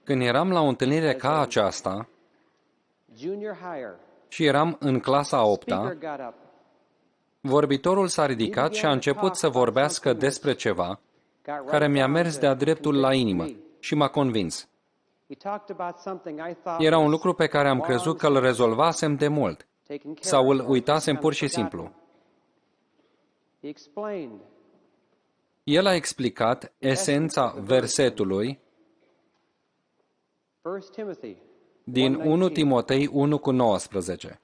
Când eram la o întâlnire ca aceasta și eram în clasa a 8-a, vorbitorul s-a ridicat și a început să vorbească despre ceva care mi-a mers de-a dreptul la inimă și m-a convins. Era un lucru pe care am crezut că îl rezolvasem de mult sau îl uitasem pur și simplu. El a explicat esența versetului din 1 Timotei 1:19.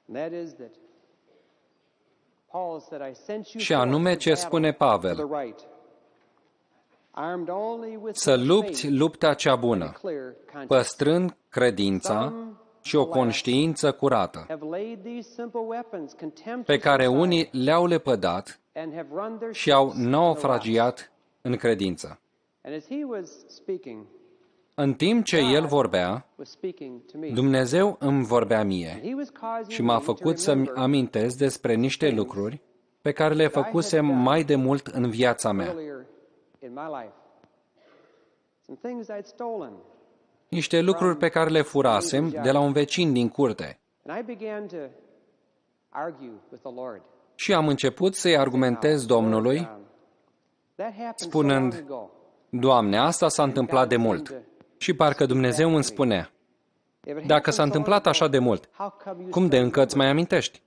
Și anume ce spune Pavel: să lupți lupta cea bună, păstrând credința și o conștiință curată, pe care unii le-au lepădat și au naufragiat în credință. În timp ce el vorbea, Dumnezeu îmi vorbea mie și m-a făcut să-mi amintesc despre niște lucruri pe care le făcusem mai de mult în viața mea. Niște lucruri pe care le furasem de la un vecin din curte. Și am început să-i argumentez Domnului, spunând: Doamne, asta s-a întâmplat de mult. Și parcă Dumnezeu îmi spunea: dacă s-a întâmplat așa de mult, cum de încă îți mai amintești?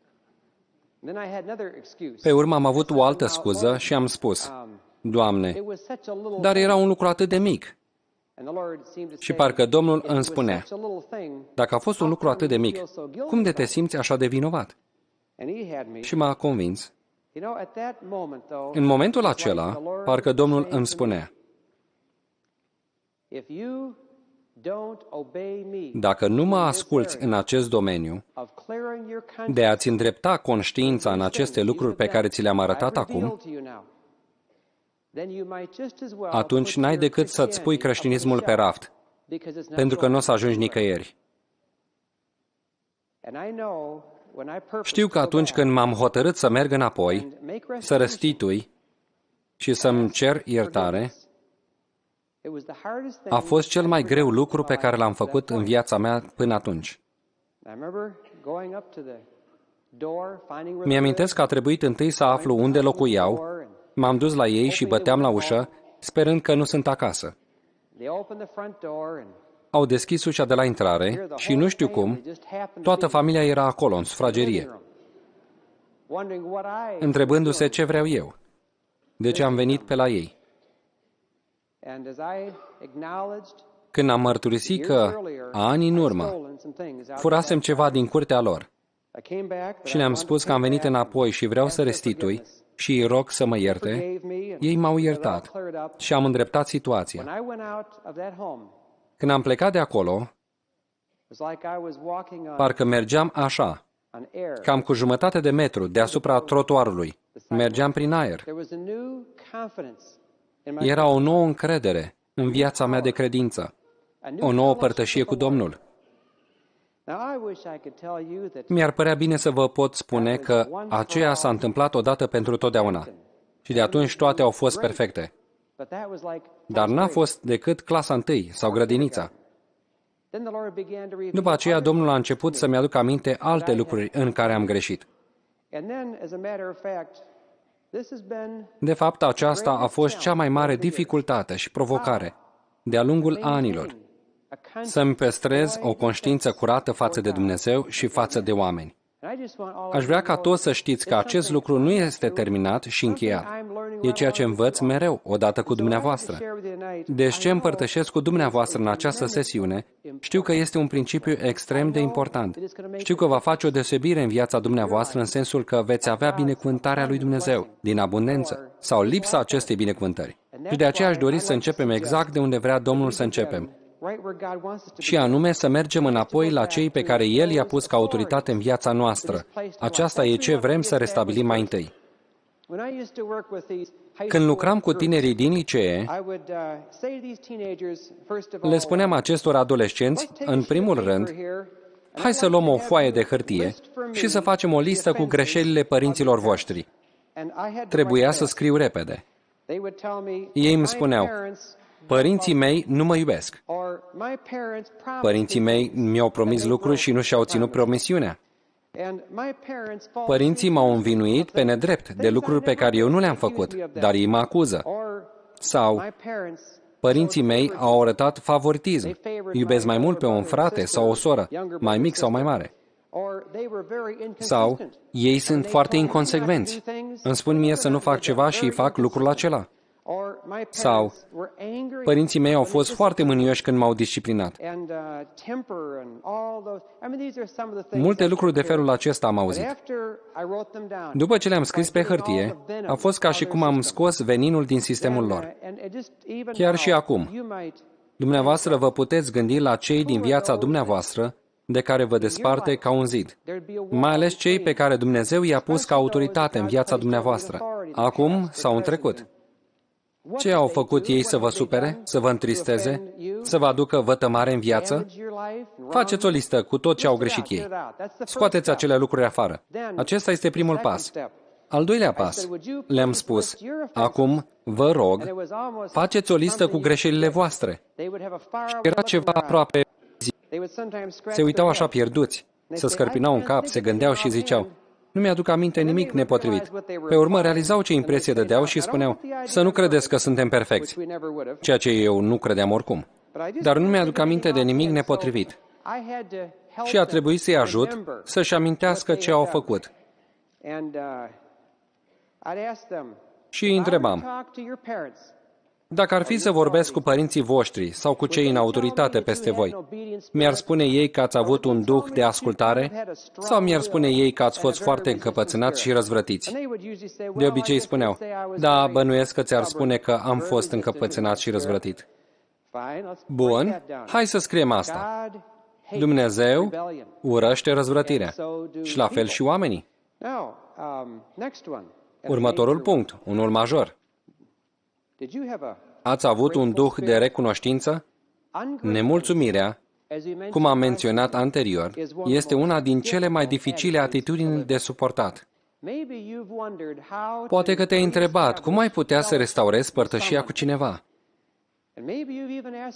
Pe urmă am avut o altă scuză și am spus: Doamne, dar era un lucru atât de mic. Și parcă Domnul îmi spunea: dacă a fost un lucru atât de mic, cum de te simți așa de vinovat? Și m-a convins. În momentul acela, parcă Domnul îmi spunea: dacă nu mă asculți în acest domeniu, de a-ți îndrepta conștiința în aceste lucruri pe care ți le-am arătat acum, atunci n-ai decât să-ți pui creștinismul pe raft, pentru că nu o să ajungi nicăieri. Știu că atunci când m-am hotărât să merg înapoi, să restitui și să-mi cer iertare, a fost cel mai greu lucru pe care l-am făcut în viața mea până atunci. Mi-amintesc că a trebuit întâi să aflu unde locuiau, m-am dus la ei și băteam la ușă, sperând că nu sunt acasă. Au deschis ușa de la intrare și nu știu cum, toată familia era acolo, în sufragerie, întrebându-se ce vreau eu, de ce am venit pe la ei. Când am mărturisit că, ani în urmă, furasem ceva din curtea lor și le-am spus că am venit înapoi și vreau să restitui și îi rog să mă ierte, ei m-au iertat și am îndreptat situația. Când am plecat de acolo, parcă mergeam așa, cam cu jumătate de metru deasupra trotuarului. Mergeam prin aer. Era o nouă încredere în viața mea de credință, o nouă părtășie cu Domnul. Mi-ar părea bine să vă pot spune că aceea s-a întâmplat odată pentru totdeauna și de atunci toate au fost perfecte. Dar n-a fost decât clasa întâi sau grădinița. După aceea, Domnul a început să-mi aducă aminte alte lucruri în care am greșit. De fapt, aceasta a fost cea mai mare dificultate și provocare de-a lungul anilor, să-mi păstrez o conștiință curată față de Dumnezeu și față de oameni. Aș vrea ca toți să știți că acest lucru nu este terminat și încheiat. E ceea ce învăț mereu, odată cu dumneavoastră. Deci ce împărtășesc cu dumneavoastră în această sesiune, știu că este un principiu extrem de important. Știu că va face o deosebire în viața dumneavoastră în sensul că veți avea binecuvântarea lui Dumnezeu, din abundență, sau lipsa acestei binecuvântări. Și de aceea aș dori să începem exact de unde vrea Domnul să începem. Și anume să mergem înapoi la cei pe care El i-a pus ca autoritate în viața noastră. Aceasta e ce vrem să restabilim mai întâi. Când lucram cu tinerii din licee, le spuneam acestor adolescenți, în primul rând, hai să luăm o foaie de hârtie și să facem o listă cu greșelile părinților voștri. Trebuia să scriu repede. Ei îmi spuneau, părinții mei nu mă iubesc. Părinții mei mi-au promis lucruri și nu și-au ținut promisiunea. Părinții m-au învinuit pe nedrept de lucruri pe care eu nu le-am făcut, dar ei mă acuză. Sau părinții mei au arătat favoritism. Iubesc mai mult pe un frate sau o soră, mai mic sau mai mare. Sau ei sunt foarte inconsecvenți. Îmi spun mie să nu fac ceva și fac lucrul acela. Sau părinții mei au fost foarte mânioși când m-au disciplinat. Multe lucruri de felul acesta am auzit. După ce le-am scris pe hârtie, a fost ca și cum am scos veninul din sistemul lor. Chiar și acum, dumneavoastră vă puteți gândi la cei din viața dumneavoastră de care vă desparte ca un zid, mai ales cei pe care Dumnezeu i-a pus ca autoritate în viața dumneavoastră, acum sau în trecut. Ce au făcut ei să vă supere, să vă întristeze, să vă aducă vătămare în viață? Faceți o listă cu tot ce au greșit ei. Scoateți acele lucruri afară. Acesta este primul pas. Al doilea pas. Le-am spus, acum, vă rog, faceți o listă cu greșelile voastre. Și era ceva aproape zi. Se uitau așa pierduți, se scărpinau în cap, se gândeau și ziceau, nu mi-aduc aminte nimic nepotrivit. Pe urmă realizau ce impresie dădeau și spuneau, să nu credeți că suntem perfecți, ceea ce eu nu credeam oricum. Dar nu mi-aduc aminte de nimic nepotrivit. Și a trebuit să-i ajut să-și amintească ce au făcut. Și îi întrebam, dacă ar fi să vorbesc cu părinții voștri sau cu cei în autoritate peste voi, mi-ar spune ei că ați avut un duh de ascultare sau mi-ar spune ei că ați fost foarte încăpățânați și răzvrătiți? De obicei spuneau, da, bănuiesc că ți-ar spune că am fost încăpățânat și răzvrătit. Bun, hai să scriem asta. Dumnezeu urăște răzvrătirea și la fel și oamenii. Următorul punct, unul major. Ați avut un duh de recunoștință? Nemulțumirea, cum am menționat anterior, este una din cele mai dificile atitudini de suportat. Poate că te-ai întrebat cum ai putea să restaurezi părtășia cu cineva.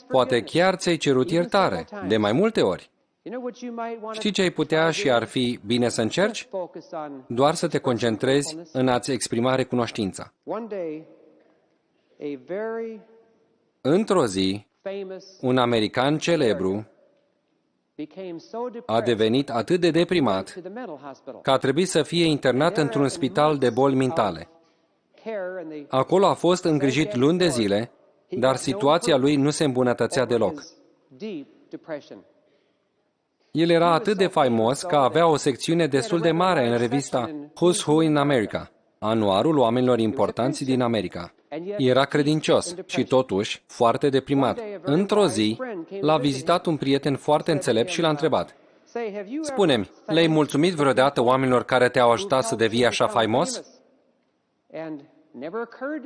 Poate chiar ți-ai cerut iertare, de mai multe ori. Știi ce ai putea și ar fi bine să încerci? Doar să te concentrezi în a-ți exprima recunoștința. Într-o zi, un american celebru a devenit atât de deprimat că a trebuit să fie internat într-un spital de boli mentale. Acolo a fost îngrijit luni de zile, dar situația lui nu se îmbunătățea deloc. El era atât de faimos că avea o secțiune destul de mare în revista Who's Who in America, anuarul oamenilor importanți din America. Era credincios și totuși foarte deprimat. Într-o zi, l-a vizitat un prieten foarte înțelept și l-a întrebat, spune-mi, le-ai mulțumit vreodată oamenilor care te-au ajutat să devii așa faimos?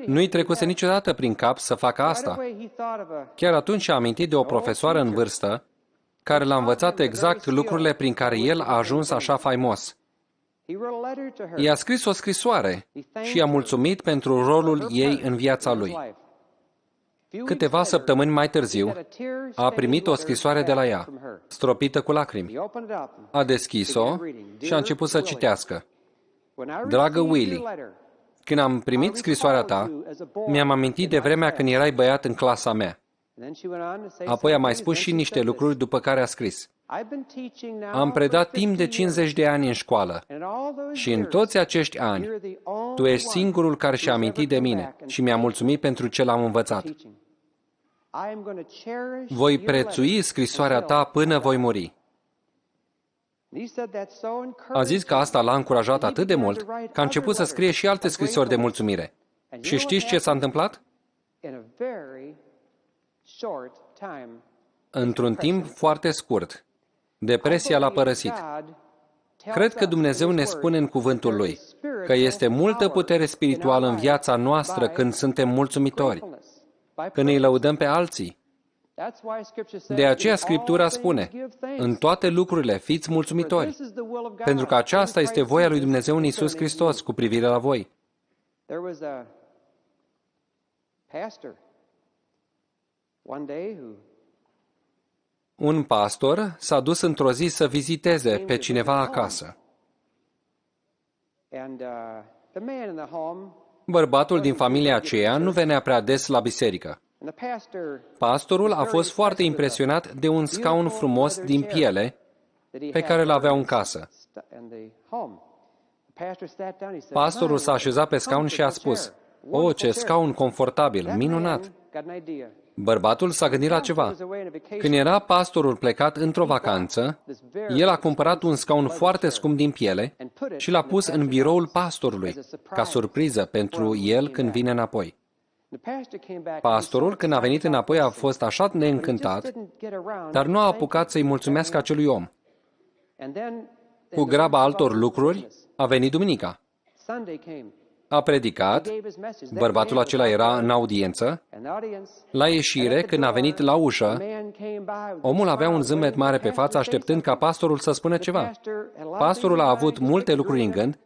Nu-i trecuse niciodată prin cap să facă asta. Chiar atunci a amintit de o profesoară în vârstă care l-a învățat exact lucrurile prin care el a ajuns așa faimos. I-a scris o scrisoare și i-a mulțumit pentru rolul ei în viața lui. Câteva săptămâni mai târziu, a primit o scrisoare de la ea, stropită cu lacrimi. A deschis-o și a început să citească. Dragă Willie, când am primit scrisoarea ta, mi-am amintit de vremea când erai băiat în clasa mea. Apoi a mai spus și niște lucruri după care a scris. Am predat timp de 50 de ani în școală și în toți acești ani, tu ești singurul care și-a amintit de mine și mi-a mulțumit pentru ce l-am învățat. Voi prețui scrisoarea ta până voi muri. A zis că asta l-a încurajat atât de mult că a început să scrie și alte scrisori de mulțumire. Și știți ce s-a întâmplat? Într-un timp foarte scurt, depresia l-a părăsit. Cred că Dumnezeu ne spune în cuvântul Lui că este multă putere spirituală în viața noastră când suntem mulțumitori, când îi lăudăm pe alții. De aceea Scriptura spune, în toate lucrurile fiți mulțumitori, pentru că aceasta este voia lui Dumnezeu în Iisus Hristos cu privire la voi. Un pastor s-a dus într-o zi să viziteze pe cineva acasă. Bărbatul din familia aceea nu venea prea des la biserică. Pastorul a fost foarte impresionat de un scaun frumos din piele pe care l-avea în casă. Pastorul s-a așezat pe scaun și a spus: "O, ce scaun confortabil, minunat!" Bărbatul s-a gândit la ceva. Când era pastorul plecat într-o vacanță, el a cumpărat un scaun foarte scump din piele și l-a pus în biroul pastorului, ca surpriză pentru el când vine înapoi. Pastorul, când a venit înapoi, a fost așa neîncântat, dar nu a apucat să-i mulțumească acelui om. Cu graba altor lucruri, a venit duminica. A predicat, bărbatul acela era în audiență, la ieșire, când a venit la ușă, omul avea un zâmbet mare pe față, așteptând ca pastorul să spună ceva. Pastorul a avut multe lucruri în gând,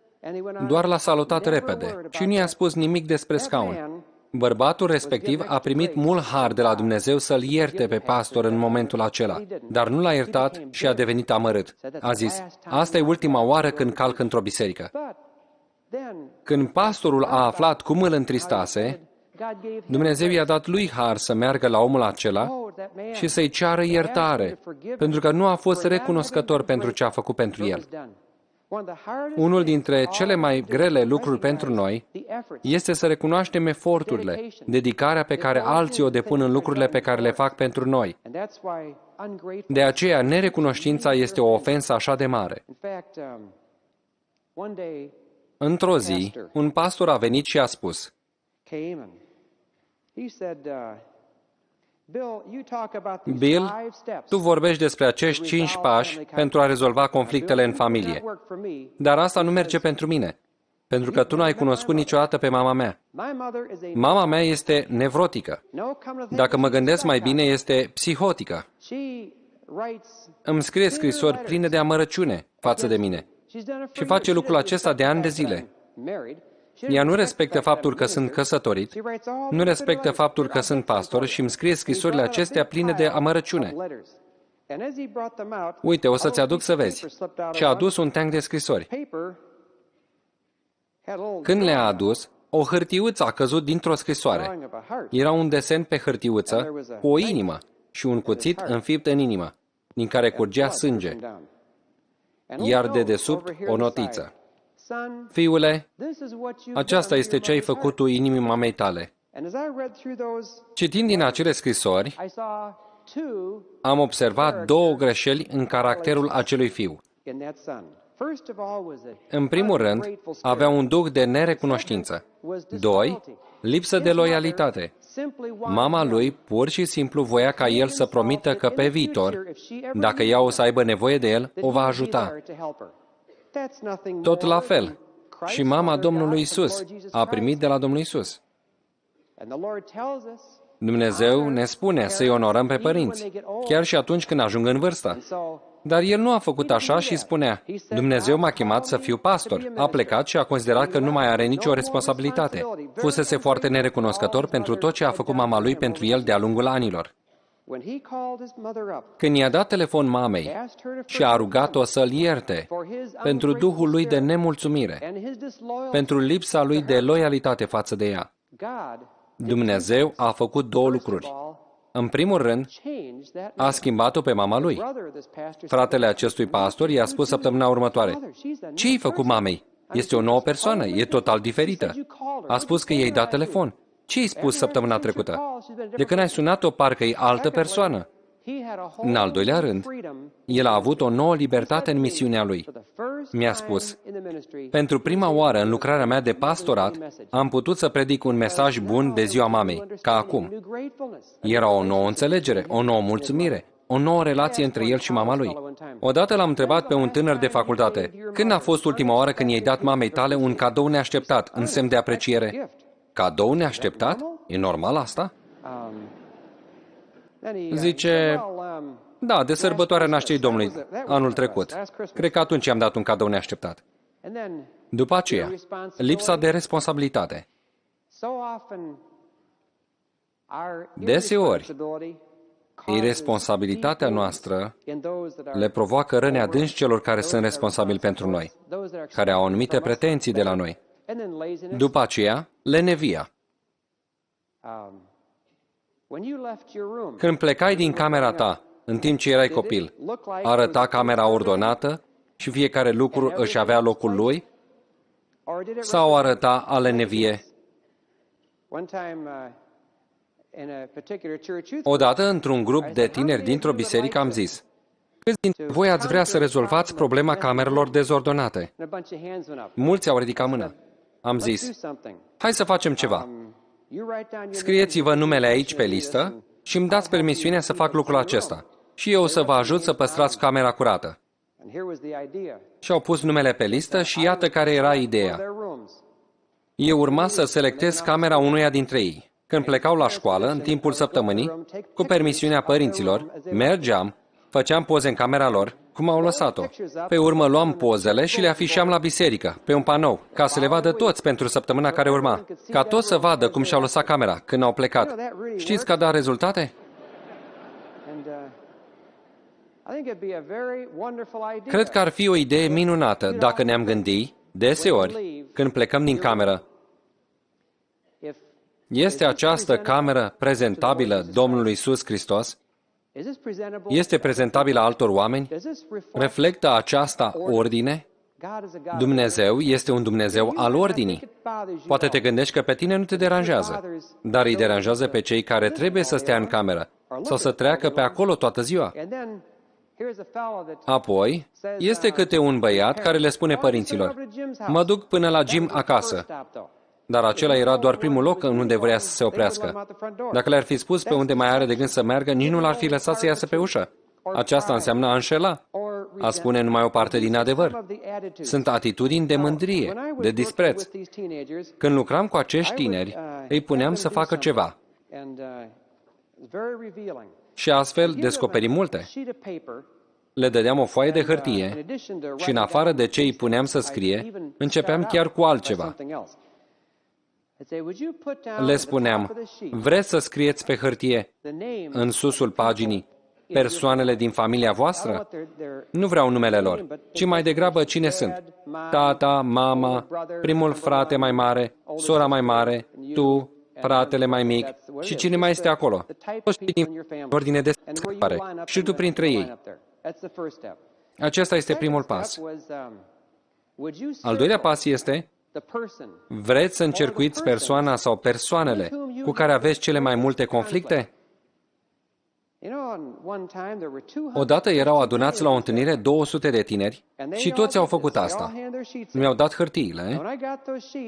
doar l-a salutat repede și nu i-a spus nimic despre scaun. Bărbatul respectiv a primit mult har de la Dumnezeu să-l ierte pe pastor în momentul acela, dar nu l-a iertat și a devenit amărât. A zis: "Asta e ultima oară când calc într-o biserică." Când pastorul a aflat cum îl întristase, Dumnezeu i-a dat lui har să meargă la omul acela și să-i ceară iertare, pentru că nu a fost recunoscător pentru ce a făcut pentru el. Unul dintre cele mai grele lucruri pentru noi este să recunoaștem eforturile, dedicarea pe care alții o depun în lucrurile pe care le fac pentru noi. De aceea, nerecunoștința este o ofensă așa de mare. Într-o zi, un pastor a venit și a spus: "Bill, tu vorbești despre acești 5 pași pentru a rezolva conflictele în familie, dar asta nu merge pentru mine, pentru că tu nu ai cunoscut niciodată pe mama mea. Mama mea este nevrotică. Dacă mă gândesc mai bine, este psihotică. Îmi scrie scrisori pline de amărăciune față de mine și face lucrul acesta de ani de zile. Ea nu respectă faptul că sunt căsătorit, nu respectă faptul că sunt pastor și îmi scrie scrisorile acestea pline de amărăciune. Uite, o să-ți aduc să vezi." Și a adus un teanc de scrisori. Când le-a adus, o hârtiuță a căzut dintr-o scrisoare. Era un desen pe hârtiuță cu o inimă și un cuțit înfipt în inimă, din care curgea sânge, iar de desubt o notiță: "Fiule, aceasta este ce ai făcut tu inimii mamei tale." Citind din acele scrisori, am observat 2 greșeli în caracterul acelui fiu. În primul rând, avea un duh de nerecunoștință. 2. Lipsă de loialitate. Mama lui pur și simplu voia ca el să promită că pe viitor, dacă ea o să aibă nevoie de el, o va ajuta. Tot la fel, și mama Domnului Isus a primit de la Domnul Isus. Dumnezeu ne spune să-i onorăm pe părinți, chiar și atunci când ajung în vârstă. Dar el nu a făcut așa și spunea: "Dumnezeu m-a chemat să fiu pastor." A plecat și a considerat că nu mai are nicio responsabilitate. Fusese foarte nerecunoscător pentru tot ce a făcut mama lui pentru el de-a lungul anilor. Când i-a dat telefon mamei și a rugat-o să-l ierte pentru duhul lui de nemulțumire, pentru lipsa lui de loialitate față de ea, Dumnezeu a făcut 2 lucruri. În primul rând, a schimbat-o pe mama lui. Fratele acestui pastor i-a spus săptămâna următoare: "Ce ai făcut mamei? Este o nouă persoană, e total diferită." A spus că i-ai dat telefon. "Ce ai spus săptămâna trecută? De când ai sunat-o, parcă e altă persoană." În al doilea rând, el a avut o nouă libertate în misiunea lui. Mi-a spus: "Pentru prima oară în lucrarea mea de pastorat, am putut să predic un mesaj bun de ziua mamei, ca acum." Era o nouă înțelegere, o nouă mulțumire, o nouă relație între el și mama lui. Odată l-am întrebat pe un tânăr de facultate: "Când a fost ultima oară când i-ai dat mamei tale un cadou neașteptat, în semn de apreciere?" "Cadou neașteptat? E normal asta?" Zice: "Da, de sărbătoarea nașterii Domnului, anul trecut. Cred că atunci i-am dat un cadou neașteptat." După aceea, lipsa de responsabilitate. Deseori, iresponsabilitatea noastră le provoacă răni adânci celor care sunt responsabili pentru noi, care au anumite pretenții de la noi. După aceea, lenevia. Când plecai din camera ta, în timp ce erai copil, arăta camera ordonată și fiecare lucru își avea locul lui? Sau arăta a lenevie? Odată, într-un grup de tineri dintr-o biserică, am zis: câți dintre voi ați vrea să rezolvați problema camerelor dezordonate? Mulți au ridicat mâna. Am zis: hai să facem ceva. Scrieți-vă numele aici pe listă și îmi dați permisiunea să fac lucrul acesta. Și eu o să vă ajut să păstrați camera curată. Și au pus numele pe listă și iată care era ideea. Eu urma să selectez camera unuia dintre ei. Când plecau la școală, în timpul săptămânii, cu permisiunea părinților, mergeam, făceam poze în camera lor, cum au lăsat-o. Pe urmă luam pozele și le afișeam la biserică, pe un panou, ca să le vadă toți pentru săptămâna care urma, ca toți să vadă cum și-au lăsat camera când au plecat. Știți că a dat rezultate? Cred că ar fi o idee minunată dacă ne-am gândit, deseori, când plecăm din cameră: este această cameră prezentabilă Domnului Iisus Hristos? Este prezentabilă altor oameni? Reflectă aceasta ordine? Dumnezeu este un Dumnezeu al ordinii. Poate te gândești că pe tine nu te deranjează, dar îi deranjează pe cei care trebuie să stea în cameră sau să treacă pe acolo toată ziua. Apoi, este câte un băiat care le spune părinților: mă duc până la Jim acasă. Dar acela era doar primul loc în unde vrea să se oprească. Dacă le-ar fi spus pe unde mai are de gând să meargă, nici nu l-ar fi lăsat să iasă pe ușă. Aceasta înseamnă a înșela, a spune numai o parte din adevăr. Sunt atitudini de mândrie, de dispreț. Când lucram cu acești tineri, îi puneam să facă ceva. Și astfel descoperim multe. Le dădeam o foaie de hârtie și în afară de ce îi puneam să scrie, începeam chiar cu altceva. Le spuneam: vreți să scrieți pe hârtie, în susul paginii, persoanele din familia voastră? Nu vreau numele lor, ci mai degrabă cine sunt: tata, mama, primul frate mai mare, sora mai mare, tu, fratele mai mic și cine mai este acolo. Toți din ordine de scăpare și tu printre ei. Acesta este primul pas. Al doilea pas este: vreți să încercuiți persoana sau persoanele cu care aveți cele mai multe conflicte? Odată erau adunați la o întâlnire 200 de tineri și toți au făcut asta. Mi-au dat hârtiile.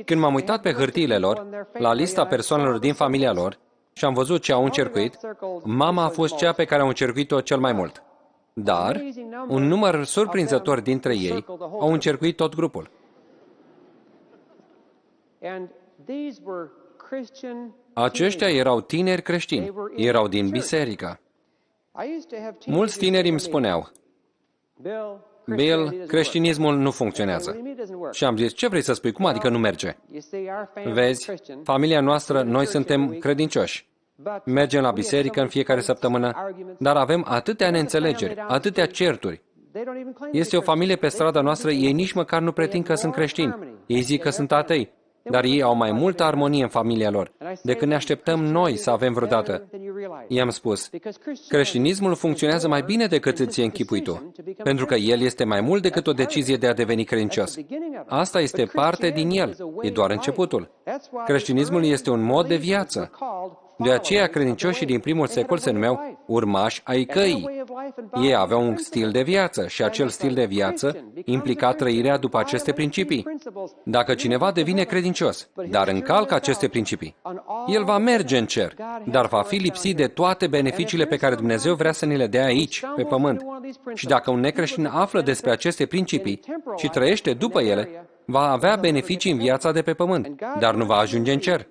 Când m-am uitat pe hârtiile lor, la lista persoanelor din familia lor, și am văzut ce au încercuit, mama a fost cea pe care au încercuit-o cel mai mult. Dar un număr surprinzător dintre ei au încercuit tot grupul. Aceștia erau tineri creștini, erau din biserică. Mulți tineri îmi spuneau: Bill, creștinismul nu funcționează. Și am zis: ce vrei să spui? Cum adică nu merge? Vezi, familia noastră, noi suntem credincioși. Mergem la biserică în fiecare săptămână, dar avem atâtea neînțelegeri, atâtea certuri. Este o familie pe strada noastră, ei nici măcar nu pretind că sunt creștini. Ei zic că sunt atei, dar ei au mai multă armonie în familia lor decât ne așteptăm noi să avem vreodată. I-am spus: creștinismul funcționează mai bine decât îți închipui tu, pentru că el este mai mult decât o decizie de a deveni credincios. Asta este parte din el, e doar începutul. Creștinismul este un mod de viață. De aceea credincioșii din primul secol se numeau urmași ai căii. Ei aveau un stil de viață și acel stil de viață implica trăirea după aceste principii. Dacă cineva devine credincios, dar încalcă aceste principii, el va merge în cer, dar va fi lipsit de toate beneficiile pe care Dumnezeu vrea să ni le dea aici, pe pământ. Și dacă un necreștin află despre aceste principii și trăiește după ele, va avea beneficii în viața de pe pământ, dar nu va ajunge în cer.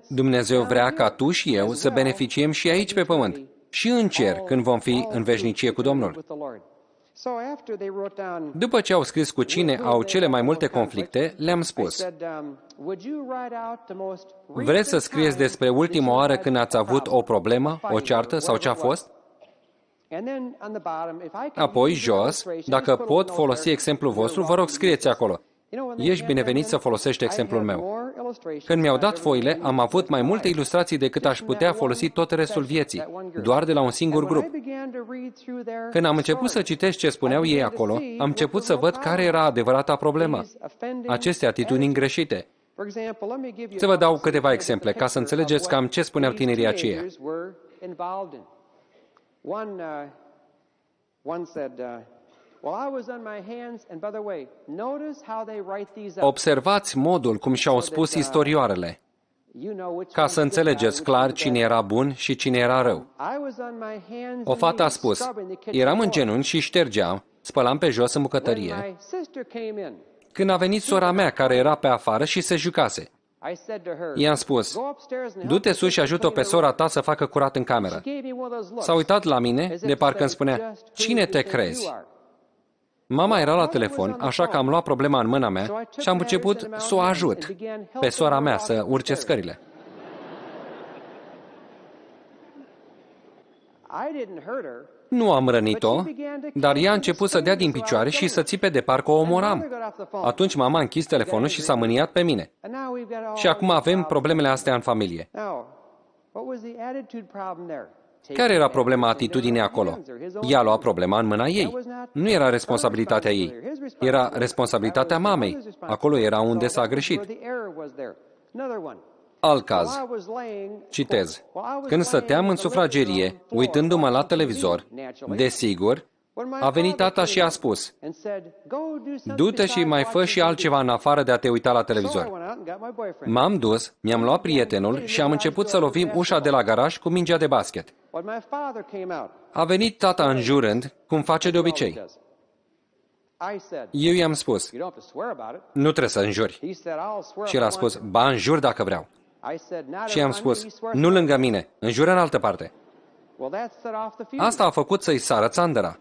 Dumnezeu vrea ca tu și eu să beneficiem și aici pe pământ, și în cer, când vom fi în veșnicie cu Domnul. După ce au scris cu cine au cele mai multe conflicte, le-am spus: vreți să scrieți despre ultima oară când ați avut o problemă, o ceartă sau ce a fost? Apoi, jos, dacă pot folosi exemplul vostru, vă rog, scrieți acolo. Ești binevenit să folosești exemplul meu. Când mi-au dat foile, am avut mai multe ilustrații decât aș putea folosi tot restul vieții, doar de la un singur grup. Când am început să citesc ce spuneau ei acolo, am început să văd care era adevărata problemă. Aceste atitudini greșite. Să vă dau câteva exemple, ca să înțelegeți cam ce spuneau tinerii aceia. Observați modul cum și-au spus istorioarele, ca să înțelegeți clar cine era bun și cine era rău. O fată a spus: eram în genunchi și ștergeam, spălam pe jos în bucătărie, când a venit sora mea care era pe afară și se jucase. I-am spus: du-te sus și ajută-o pe sora ta să facă curat în cameră. S-a uitat la mine, de parcă îmi spunea: cine te crezi? Mama era la telefon, așa că am luat problema în mâna mea și am început să o ajut pe sora mea să urce scările. Nu am rănit-o, dar ea a început să dea din picioare și să țipe de parcă o omoram. Atunci mama a închis telefonul și s-a mâniat pe mine. Și acum avem problemele astea în familie. Care era problema atitudinii acolo? Ea a luat problema în mâna ei. Nu era responsabilitatea ei. Era responsabilitatea mamei. Acolo era unde s-a greșit. Alt caz. Citez. Când stăteam în sufragerie, uitându-mă la televizor, desigur, a venit tata și a spus: du-te și mai fă și altceva în afară de a te uita la televizor. M-am dus, mi-am luat prietenul și am început să lovim ușa de la garaj cu mingea de basket. A venit tata înjurând, cum face de obicei. Eu i-am spus: nu trebuie să înjuri. Și el a spus: ba, înjur dacă vreau. Și i-am spus: nu lângă mine, înjură în altă parte. Asta a făcut să-i sară țandăra.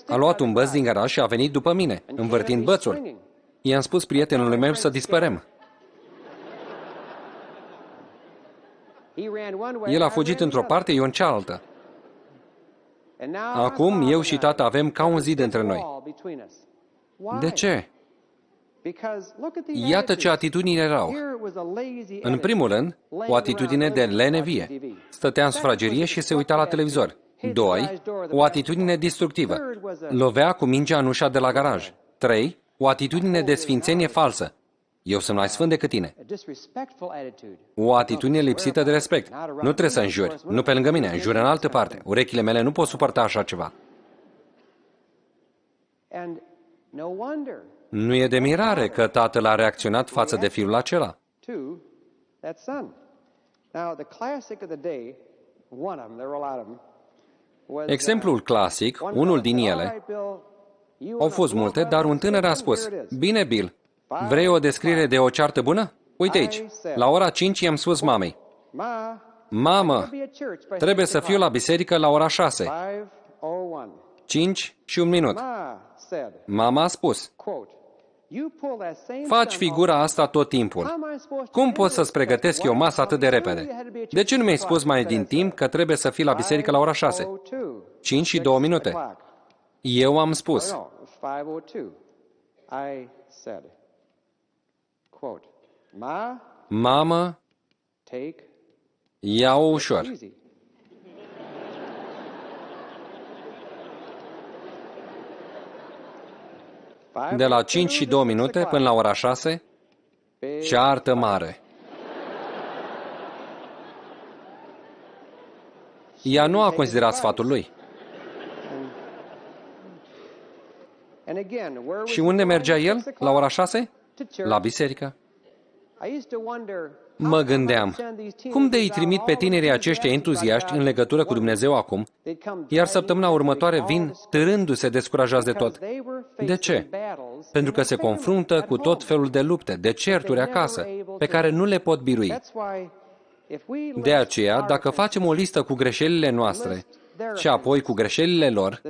A luat un băț din garaj și a venit după mine, învârtind bățul. I-am spus prietenului meu să dispărăm. El a fugit într-o parte, eu în cealaltă. Acum, eu și tata avem ca un zid între noi. De ce? Iată ce atitudini erau. În primul rând, o atitudine de lenevie. Stătea în sufragerie și se uita la televizor. 2. O atitudine destructivă. Lovea cu mingea în ușa de la garaj. 3. O atitudine de sfințenie falsă. Eu sunt mai sfânt decât tine. O atitudine lipsită de respect. Nu trebuie să înjuri. Nu pe lângă mine, înjuri în altă parte. Urechile mele nu pot suporta așa ceva. Nu e de mirare că tatăl a reacționat față de fiul acela. Exemplul clasic, unul din ele, au fost multe, dar un tânăr a spus: bine, Bill, vrei o descriere de o ceartă bună? Uite aici, la ora 5 i-am spus mamei: mamă, trebuie să fiu la biserică la ora 6. 5 și 1 minut. Mama a spus: faci figura asta tot timpul. Cum pot să-ți pregătesc eu masa atât de repede? De ce nu mi-ai spus mai din timp că trebuie să fii la biserică la ora 6? 5 și 2 minute. Eu am spus: mamă, ia-o ușor. De la 5 și 2 minute până la ora 6, ceartă mare. Ea nu a considerat sfatul lui. Și unde mergea el la ora 6? La biserică. Mă gândeam, cum de îi trimit pe tinerii aceștia entuziaști în legătură cu Dumnezeu acum, iar săptămâna următoare vin târându-se descurajați de tot? De ce? Pentru că se confruntă cu tot felul de lupte, de certuri acasă, pe care nu le pot birui. De aceea, dacă facem o listă cu greșelile noastre și apoi cu greșelile lor,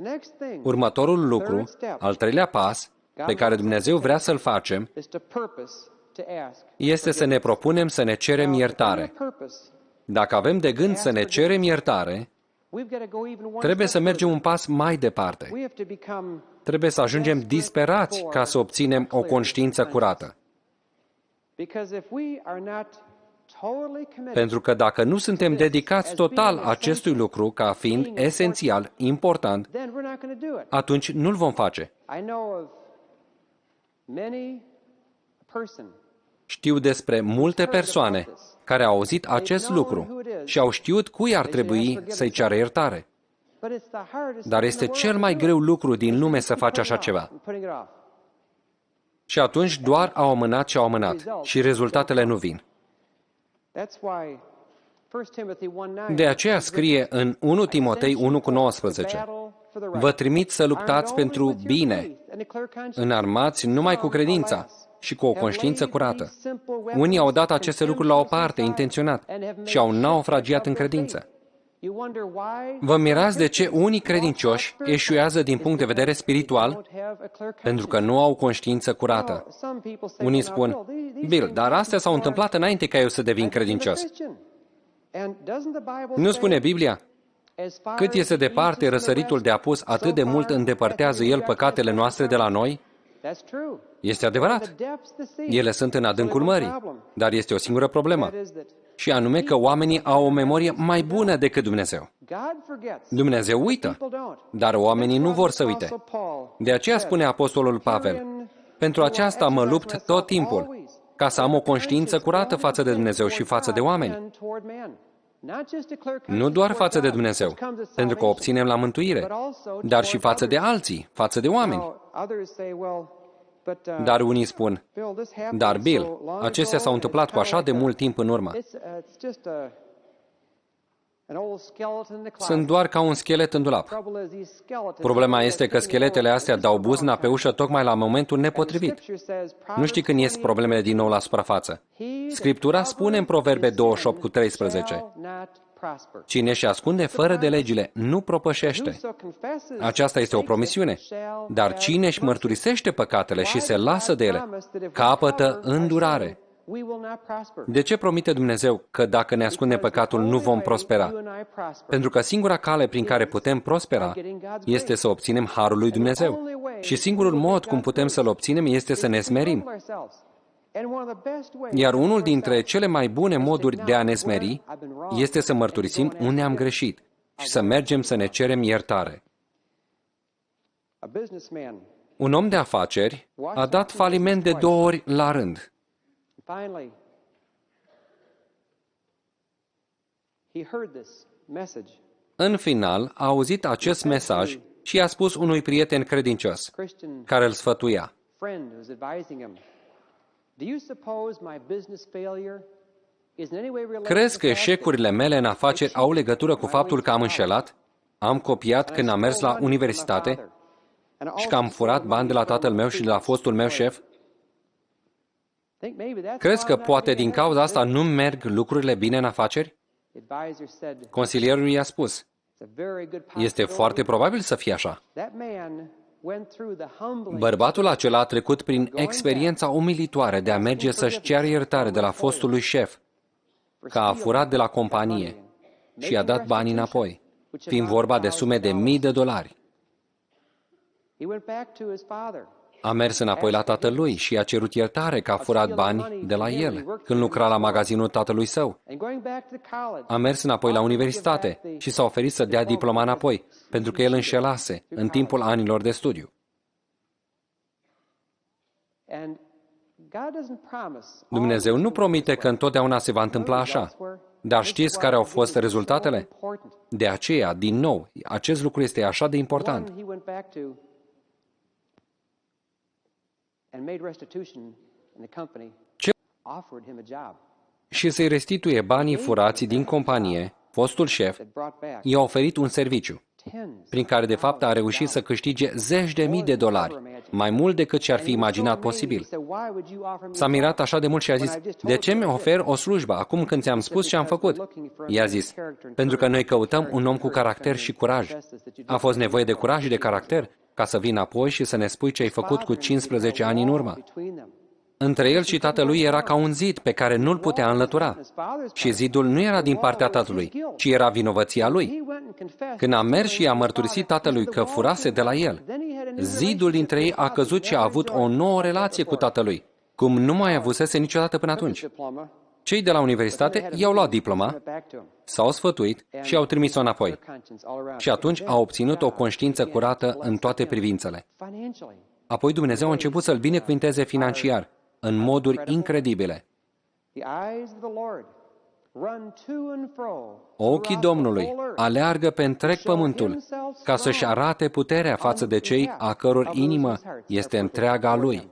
următorul lucru, al treilea pas, pe care Dumnezeu vrea să-l facem, este să ne propunem să ne cerem iertare. Dacă avem de gând să ne cerem iertare, trebuie să mergem un pas mai departe. Trebuie să ajungem disperați ca să obținem o conștiință curată. Pentru că dacă nu suntem dedicați total acestui lucru ca fiind esențial, important, atunci nu-l vom face. Știu despre multe persoane care au auzit acest lucru și au știut cui ar trebui să-i ceară iertare. Dar este cel mai greu lucru din lume să faci așa ceva. Și atunci doar au amânat și au amânat și rezultatele nu vin. De aceea scrie în 1 Timotei 1:19: Vă trimit să luptați pentru bine, înarmați numai cu credința și cu o conștiință curată. Unii au dat aceste lucruri la o parte, intenționat, și au naufragiat în credință. Vă mirați de ce unii credincioși eșuează din punct de vedere spiritual? Pentru că nu au conștiință curată. Unii spun: Bill, dar astea s-au întâmplat înainte ca eu să devin credincios. Nu spune Biblia? Cât este departe răsăritul de apus, atât de mult îndepărtează el păcatele noastre de la noi? Este adevărat. Ele sunt în adâncul mării, dar este o singură problemă, și anume că oamenii au o memorie mai bună decât Dumnezeu. Dumnezeu uită, dar oamenii nu vor să uite. De aceea spune Apostolul Pavel: pentru aceasta mă lupt tot timpul, ca să am o conștiință curată față de Dumnezeu și față de oameni. Nu doar față de Dumnezeu, pentru că obținem la mântuire, dar și față de alții, față de oameni. Dar unii spun: dar Bill, acestea s-au întâmplat cu așa de mult timp în urmă. Sunt doar ca un schelet în dulap. Problema este că scheletele astea dau buzna pe ușă tocmai la momentul nepotrivit. Nu știi când ies problemele din nou la suprafață. Scriptura spune în Proverbe 28:13: cine își ascunde fără de legile nu propășește. Aceasta este o promisiune. Dar cine își mărturisește păcatele și se lasă de ele, capătă îndurare. De ce promite Dumnezeu că dacă ne ascundem păcatul nu vom prospera? Pentru că singura cale prin care putem prospera este să obținem harul lui Dumnezeu. Și singurul mod cum putem să-l obținem este să ne smerim. Iar unul dintre cele mai bune moduri de a ne smeri este să mărturisim unde am greșit și să mergem să ne cerem iertare. Un om de afaceri a dat faliment de 2 ori la rând. În final, a auzit acest mesaj și i-a spus unui prieten credincios, care îl sfătuia: crezi că eșecurile mele în afaceri au legătură cu faptul că am înșelat, am copiat când am mers la universitate și că am furat bani de la tatăl meu și de la fostul meu șef? Crezi că poate din cauza asta nu merg lucrurile bine în afaceri? Consilierul i-a spus: este foarte probabil să fie așa. Bărbatul acela a trecut prin experiența umilitoare de a merge să-și ceară iertare de la fostul lui șef, că a furat de la companie și i-a dat banii înapoi, fiind vorba de sume de $1,000. A mers înapoi la tatălui și i-a cerut iertare că a furat bani de la el când lucra la magazinul tatălui său. A mers înapoi la universitate și s-a oferit să dea diploma înapoi, pentru că el înșelase în timpul anilor de studiu. Dumnezeu nu promite că întotdeauna se va întâmpla așa, dar știți care au fost rezultatele? De aceea, din nou, acest lucru este așa de important. Și să-i restituie banii furați din companie, fostul șef i-a oferit un serviciu, prin care de fapt a reușit să câștige $10.000. mai mult decât și-ar fi imaginat posibil. S-a mirat așa de mult și a zis, de ce mi ofer o slujbă acum când ți-am spus ce am făcut? I-a zis, pentru că noi căutăm un om cu caracter și curaj. A fost nevoie de curaj și de caracter ca să vii înapoi și să ne spui ce ai făcut cu 15 ani în urmă. Între el și tatălui era ca un zid pe care nu-l putea înlătura. Și zidul nu era din partea tatălui, ci era vinovăția lui. Când a mers și a mărturisit tatălui că furase de la el, zidul dintre ei a căzut și a avut o nouă relație cu tatălui, cum nu mai avusese niciodată până atunci. Cei de la universitate i-au luat diploma, s-au sfătuit și au trimis-o înapoi. Și atunci a obținut o conștiință curată în toate privințele. Apoi Dumnezeu a început să-l binecuvinteze financiar, în moduri incredibile. Ochii Domnului aleargă pe întreg pământul ca să-și arate puterea față de cei a căror inimă este întreaga Lui.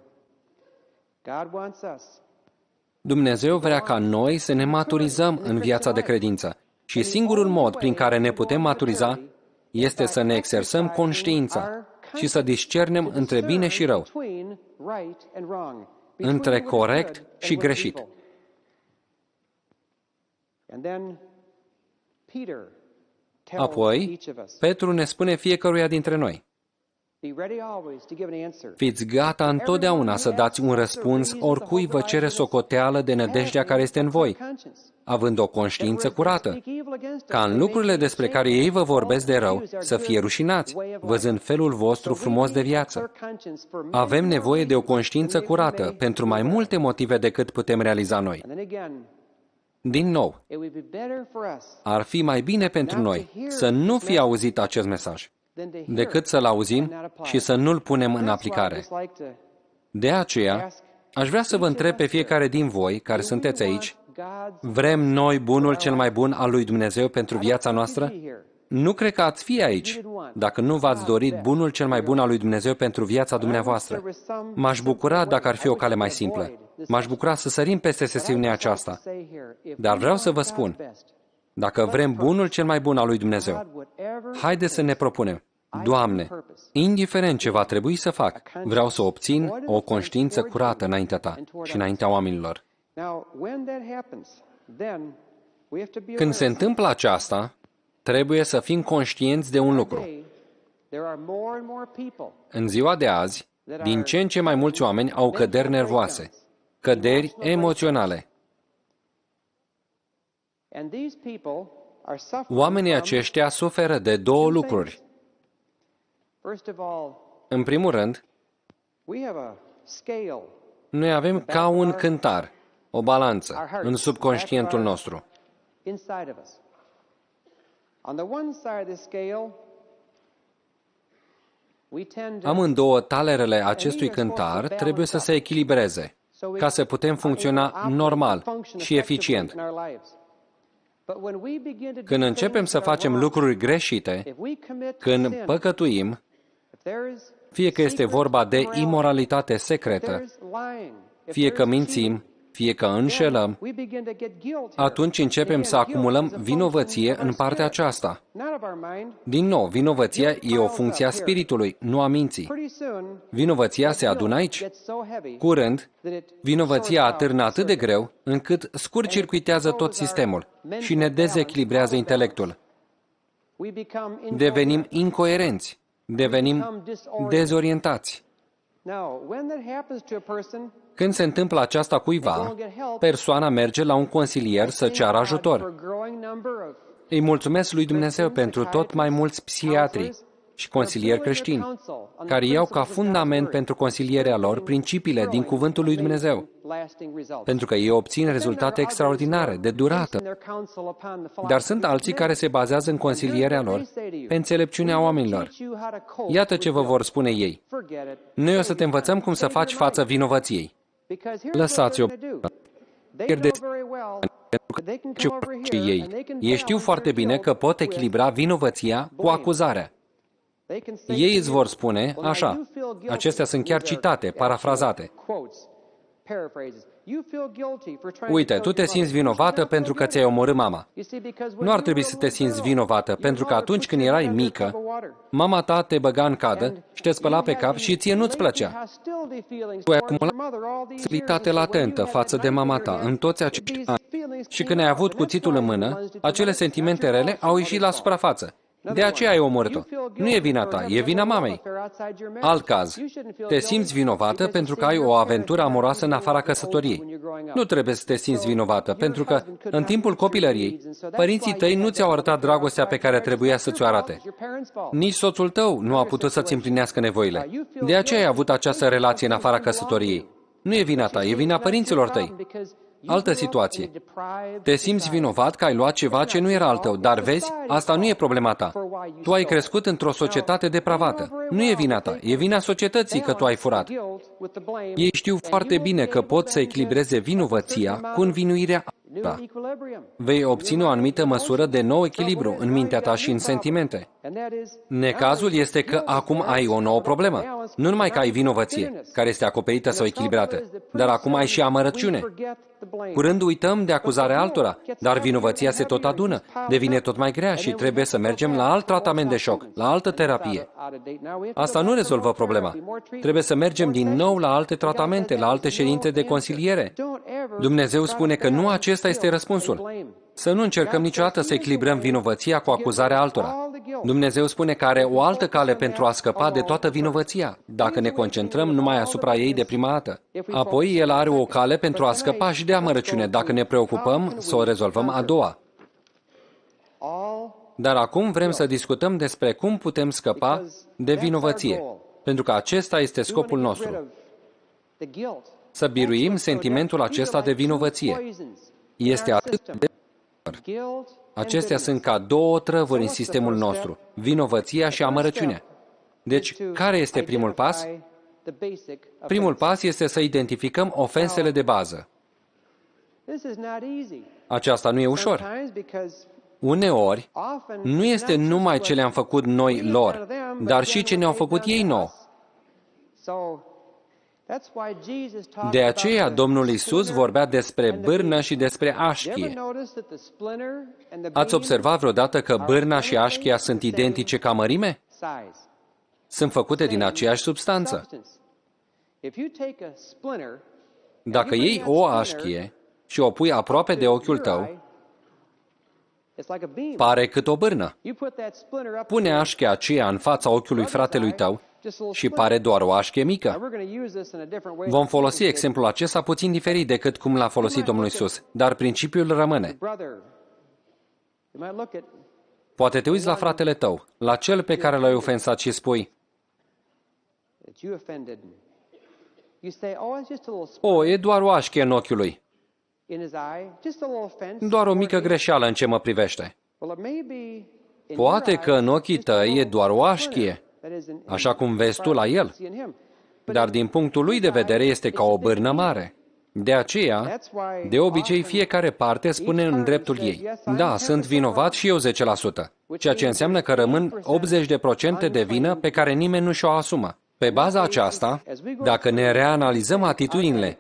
Dumnezeu vrea ca noi să ne maturizăm în viața de credință și singurul mod prin care ne putem maturiza este să ne exersăm conștiința și să discernem între bine și rău, între corect și greșit. Apoi, Petru ne spune fiecăruia dintre noi, fiți gata întotdeauna să dați un răspuns oricui vă cere socoteală de nădejdea care este în voi, având o conștiință curată, ca în lucrurile despre care ei vă vorbesc de rău să fie rușinați, văzând felul vostru frumos de viață. Avem nevoie de o conștiință curată pentru mai multe motive decât putem realiza noi. Din nou, ar fi mai bine pentru noi să nu fi auzit acest mesaj, decât să-l auzim și să nu-l punem în aplicare. De aceea, aș vrea să vă întreb pe fiecare din voi care sunteți aici, vrem noi bunul cel mai bun al lui Dumnezeu pentru viața noastră? Nu cred că ați fi aici dacă nu v-ați dorit bunul cel mai bun al lui Dumnezeu pentru viața dumneavoastră. M-aș bucura dacă ar fi o cale mai simplă. M-aș bucura să sărim peste sesiunea aceasta. Dar vreau să vă spun, dacă vrem bunul cel mai bun al lui Dumnezeu, haideți să ne propunem, Doamne, indiferent ce va trebui să fac, vreau să obțin o conștiință curată înaintea Ta și înaintea oamenilor. Când se întâmplă aceasta, trebuie să fim conștienți de un lucru. În ziua de azi, din ce în ce mai mulți oameni au căderi nervoase, căderi emoționale. Oamenii aceștia suferă de două lucruri. În primul rând, noi avem ca un cântar, o balanță, în subconștientul nostru. Amândouă talerele acestui cântar trebuie să se echilibreze, ca să putem funcționa normal și eficient. Când începem să facem lucruri greșite, când păcătuim, fie că este vorba de imoralitate secretă, fie că mințim, fie că înșelăm, atunci începem să acumulăm vinovăție în partea aceasta. Din nou, vinovăția e o funcție a spiritului, nu a minții. Vinovăția se adună aici. Curând, vinovăția atârnă atât de greu, încât scurt-circuitează tot sistemul și ne dezechilibrează intelectul. Devenim incoerenți, devenim dezorientați. Când se întâmplă aceasta cuiva, persoana merge la un consilier să ceară ajutor. Îi mulțumesc lui Dumnezeu pentru tot mai mulți psihiatri și consilieri creștini, care iau ca fundament pentru consilierea lor principiile din Cuvântul lui Dumnezeu, pentru că ei obțin rezultate extraordinare, de durată. Dar sunt alții care se bazează în consilierea lor pe înțelepciunea oamenilor. Iată ce vă vor spune ei. Noi o să te învățăm cum să faci față vinovăției. Lăsați-o. Ei știu foarte bine că pot echilibra vinovăția cu acuzarea. Ei îți vor spune așa, acestea sunt chiar citate, parafrazate. Uite, tu te simți vinovată pentru că ți-ai omorât mama. Nu ar trebui să te simți vinovată, pentru că atunci când erai mică, mama ta te băga în cadă și te spăla pe cap și ție nu-ți plăcea. Tu ai acumulat sensibilitate latentă față de mama ta în toți acești ani și când ai avut cuțitul în mână, acele sentimente rele au ieșit la suprafață. De aceea ai omorât-o. Nu e vina ta, e vina mamei. Alt caz. Te simți vinovată pentru că ai o aventură amoroasă în afara căsătoriei. Nu trebuie să te simți vinovată, pentru că, în timpul copilăriei, părinții tăi nu ți-au arătat dragostea pe care trebuia să ți-o arate. Nici soțul tău nu a putut să-ți împlinească nevoile. De aceea ai avut această relație în afara căsătoriei. Nu e vina ta, e vina părinților tăi. Altă situație. Te simți vinovat că ai luat ceva ce nu era al tău, dar vezi, asta nu e problema ta. Tu ai crescut într-o societate depravată. Nu e vina ta, e vina societății că tu ai furat. Ei știu foarte bine că pot să echilibreze vinovăția cu învinuirea ta. Vei obține o anumită măsură de nou echilibru în mintea ta și în sentimente. Necazul este că acum ai o nouă problemă. Nu numai că ai vinovăție, care este acoperită sau echilibrată, dar acum ai și amărăciune. Curând uităm de acuzarea altora, dar vinovăția se tot adună, devine tot mai grea și trebuie să mergem la alt tratament de șoc, la altă terapie. Asta nu rezolvă problema. Trebuie să mergem din nou la alte tratamente, la alte ședințe de consiliere. Dumnezeu spune că nu acesta este răspunsul. Să nu încercăm niciodată să echilibrăm vinovăția cu acuzarea altora. Dumnezeu spune că are o altă cale pentru a scăpa de toată vinovăția, dacă ne concentrăm numai asupra ei de prima dată. Apoi, El are o cale pentru a scăpa și de amărăciune, dacă ne preocupăm să o rezolvăm a doua. Dar acum vrem să discutăm despre cum putem scăpa de vinovăție, pentru că acesta este scopul nostru. Să biruim sentimentul acesta de vinovăție. Este atât de... Acestea sunt ca două trăvuri în sistemul nostru, vinovăția și amărăciunea. Deci, care este primul pas? Primul pas este să identificăm ofensele de bază. Aceasta nu e ușor. Uneori, nu este numai ce le-am făcut noi lor, dar și ce ne-au făcut ei nouă. De aceea, Domnul Iisus vorbea despre bârnă și despre așchie. Ați observat vreodată că bârna și așchia sunt identice ca mărime? Sunt făcute din aceeași substanță. Dacă iei o așchie și o pui aproape de ochiul tău, pare cât o bârnă. Pune așchia aceea în fața ochiului fratelui tău și pare doar o așchie mică. Vom folosi exemplul acesta puțin diferit decât cum l-a folosit Domnul Iisus, dar principiul rămâne. Poate te uiți la fratele tău, la cel pe care l-ai ofensat și spui: "O, e doar o așchie în ochiul lui. Doar o mică greșeală în ce mă privește." Poate că în ochii tăi e doar o așchie, așa cum vezi tu la el, dar din punctul lui de vedere este ca o bârnă mare. De aceea, de obicei, fiecare parte spune în dreptul ei: "Da, sunt vinovat și eu 10%", ceea ce înseamnă că rămân 80% de vină pe care nimeni nu și-o asumă. Pe baza aceasta, dacă ne reanalizăm atitudinile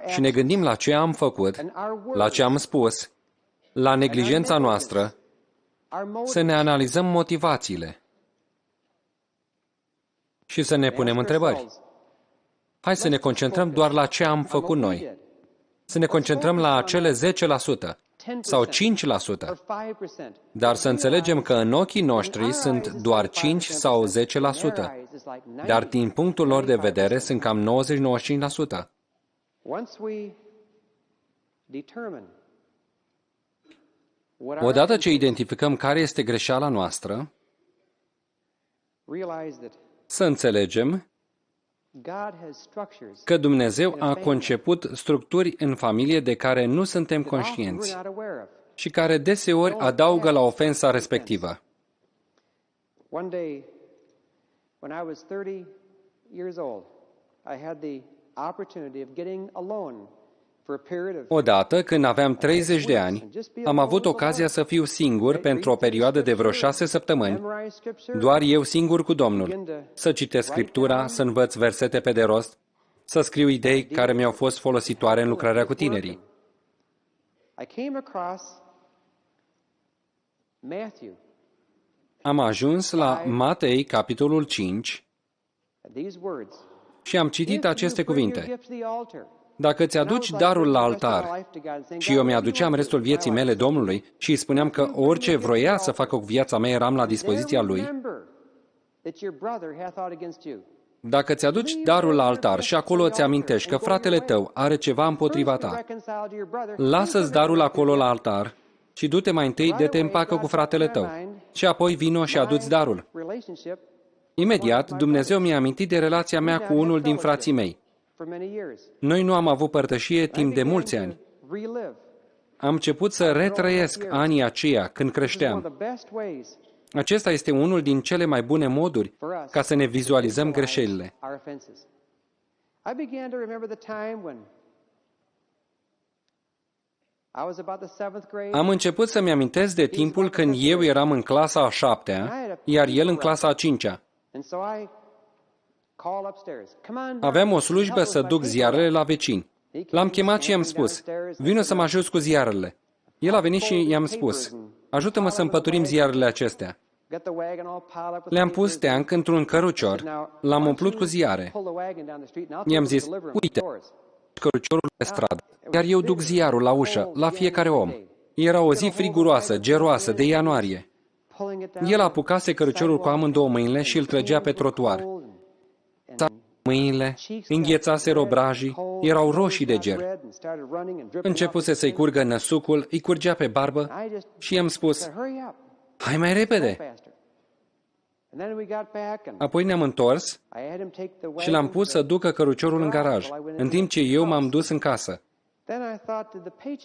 și ne gândim la ce am făcut, la ce am spus, la neglijența noastră, să ne analizăm motivațiile și să ne punem întrebări. Hai să ne concentrăm doar la ce am făcut noi. Să ne concentrăm la acele 10% sau 5%. Dar să înțelegem că în ochii noștri sunt doar 5 sau 10%. Dar din punctul lor de vedere sunt cam 90-95%. Odată ce identificăm care este greșeala noastră, să înțelegem că Dumnezeu a conceput structuri în familie de care nu suntem conștienți și care deseori adaugă la ofensa respectivă. Odată, când aveam 30 de ani, am avut ocazia să fiu singur pentru o perioadă de vreo 6 săptămâni, doar eu singur cu Domnul, să citesc Scriptura, să învăț versete pe de rost, să scriu idei care mi-au fost folositoare în lucrarea cu tinerii. Am ajuns la Matei, capitolul 5, și am citit aceste cuvinte. Dacă ți aduci darul la altar, și eu mi-aduceam restul vieții mele Domnului și îi spuneam că orice vroia să facă cu viața mea eram la dispoziția lui, dacă ți aduci darul la altar și acolo îți amintești că fratele tău are ceva împotriva ta, lasă-ți darul acolo la altar și du-te mai întâi de te împacă cu fratele tău și apoi vino și adu-ți darul. Imediat, Dumnezeu mi-a amintit de relația mea cu unul din frații mei. Noi nu am avut părtășie timp de mulți ani. Am început să retrăiesc anii aceia când creșteam. Acesta este unul din cele mai bune moduri ca să ne vizualizăm greșelile. Am început să-mi amintesc de timpul când eu eram în clasa a 7-a, iar el în clasa a 5-a. Aveam o slujbă să duc ziarele la vecini. L-am chemat și i-am spus, vino să mă ajuți cu ziarele. El a venit și i-am spus, ajută-mă să împăturim ziarele acestea. Le-am pus teanc într-un cărucior, l-am umplut cu ziare. I-am zis, uite, căruciorul pe stradă, iar eu duc ziarul la ușă, la fiecare om. Era o zi friguroasă, geroasă, de ianuarie. El apucase căruciorul cu amândouă mâinile și îl trăgea pe trotuar. Mâinile, înghețase obrajii, erau roșii de ger. Începuse să-i curgă năsucul, îi curgea pe barbă și i-am spus, hai mai repede! Apoi ne-am întors și l-am pus să ducă căruciorul în garaj, în timp ce eu m-am dus în casă.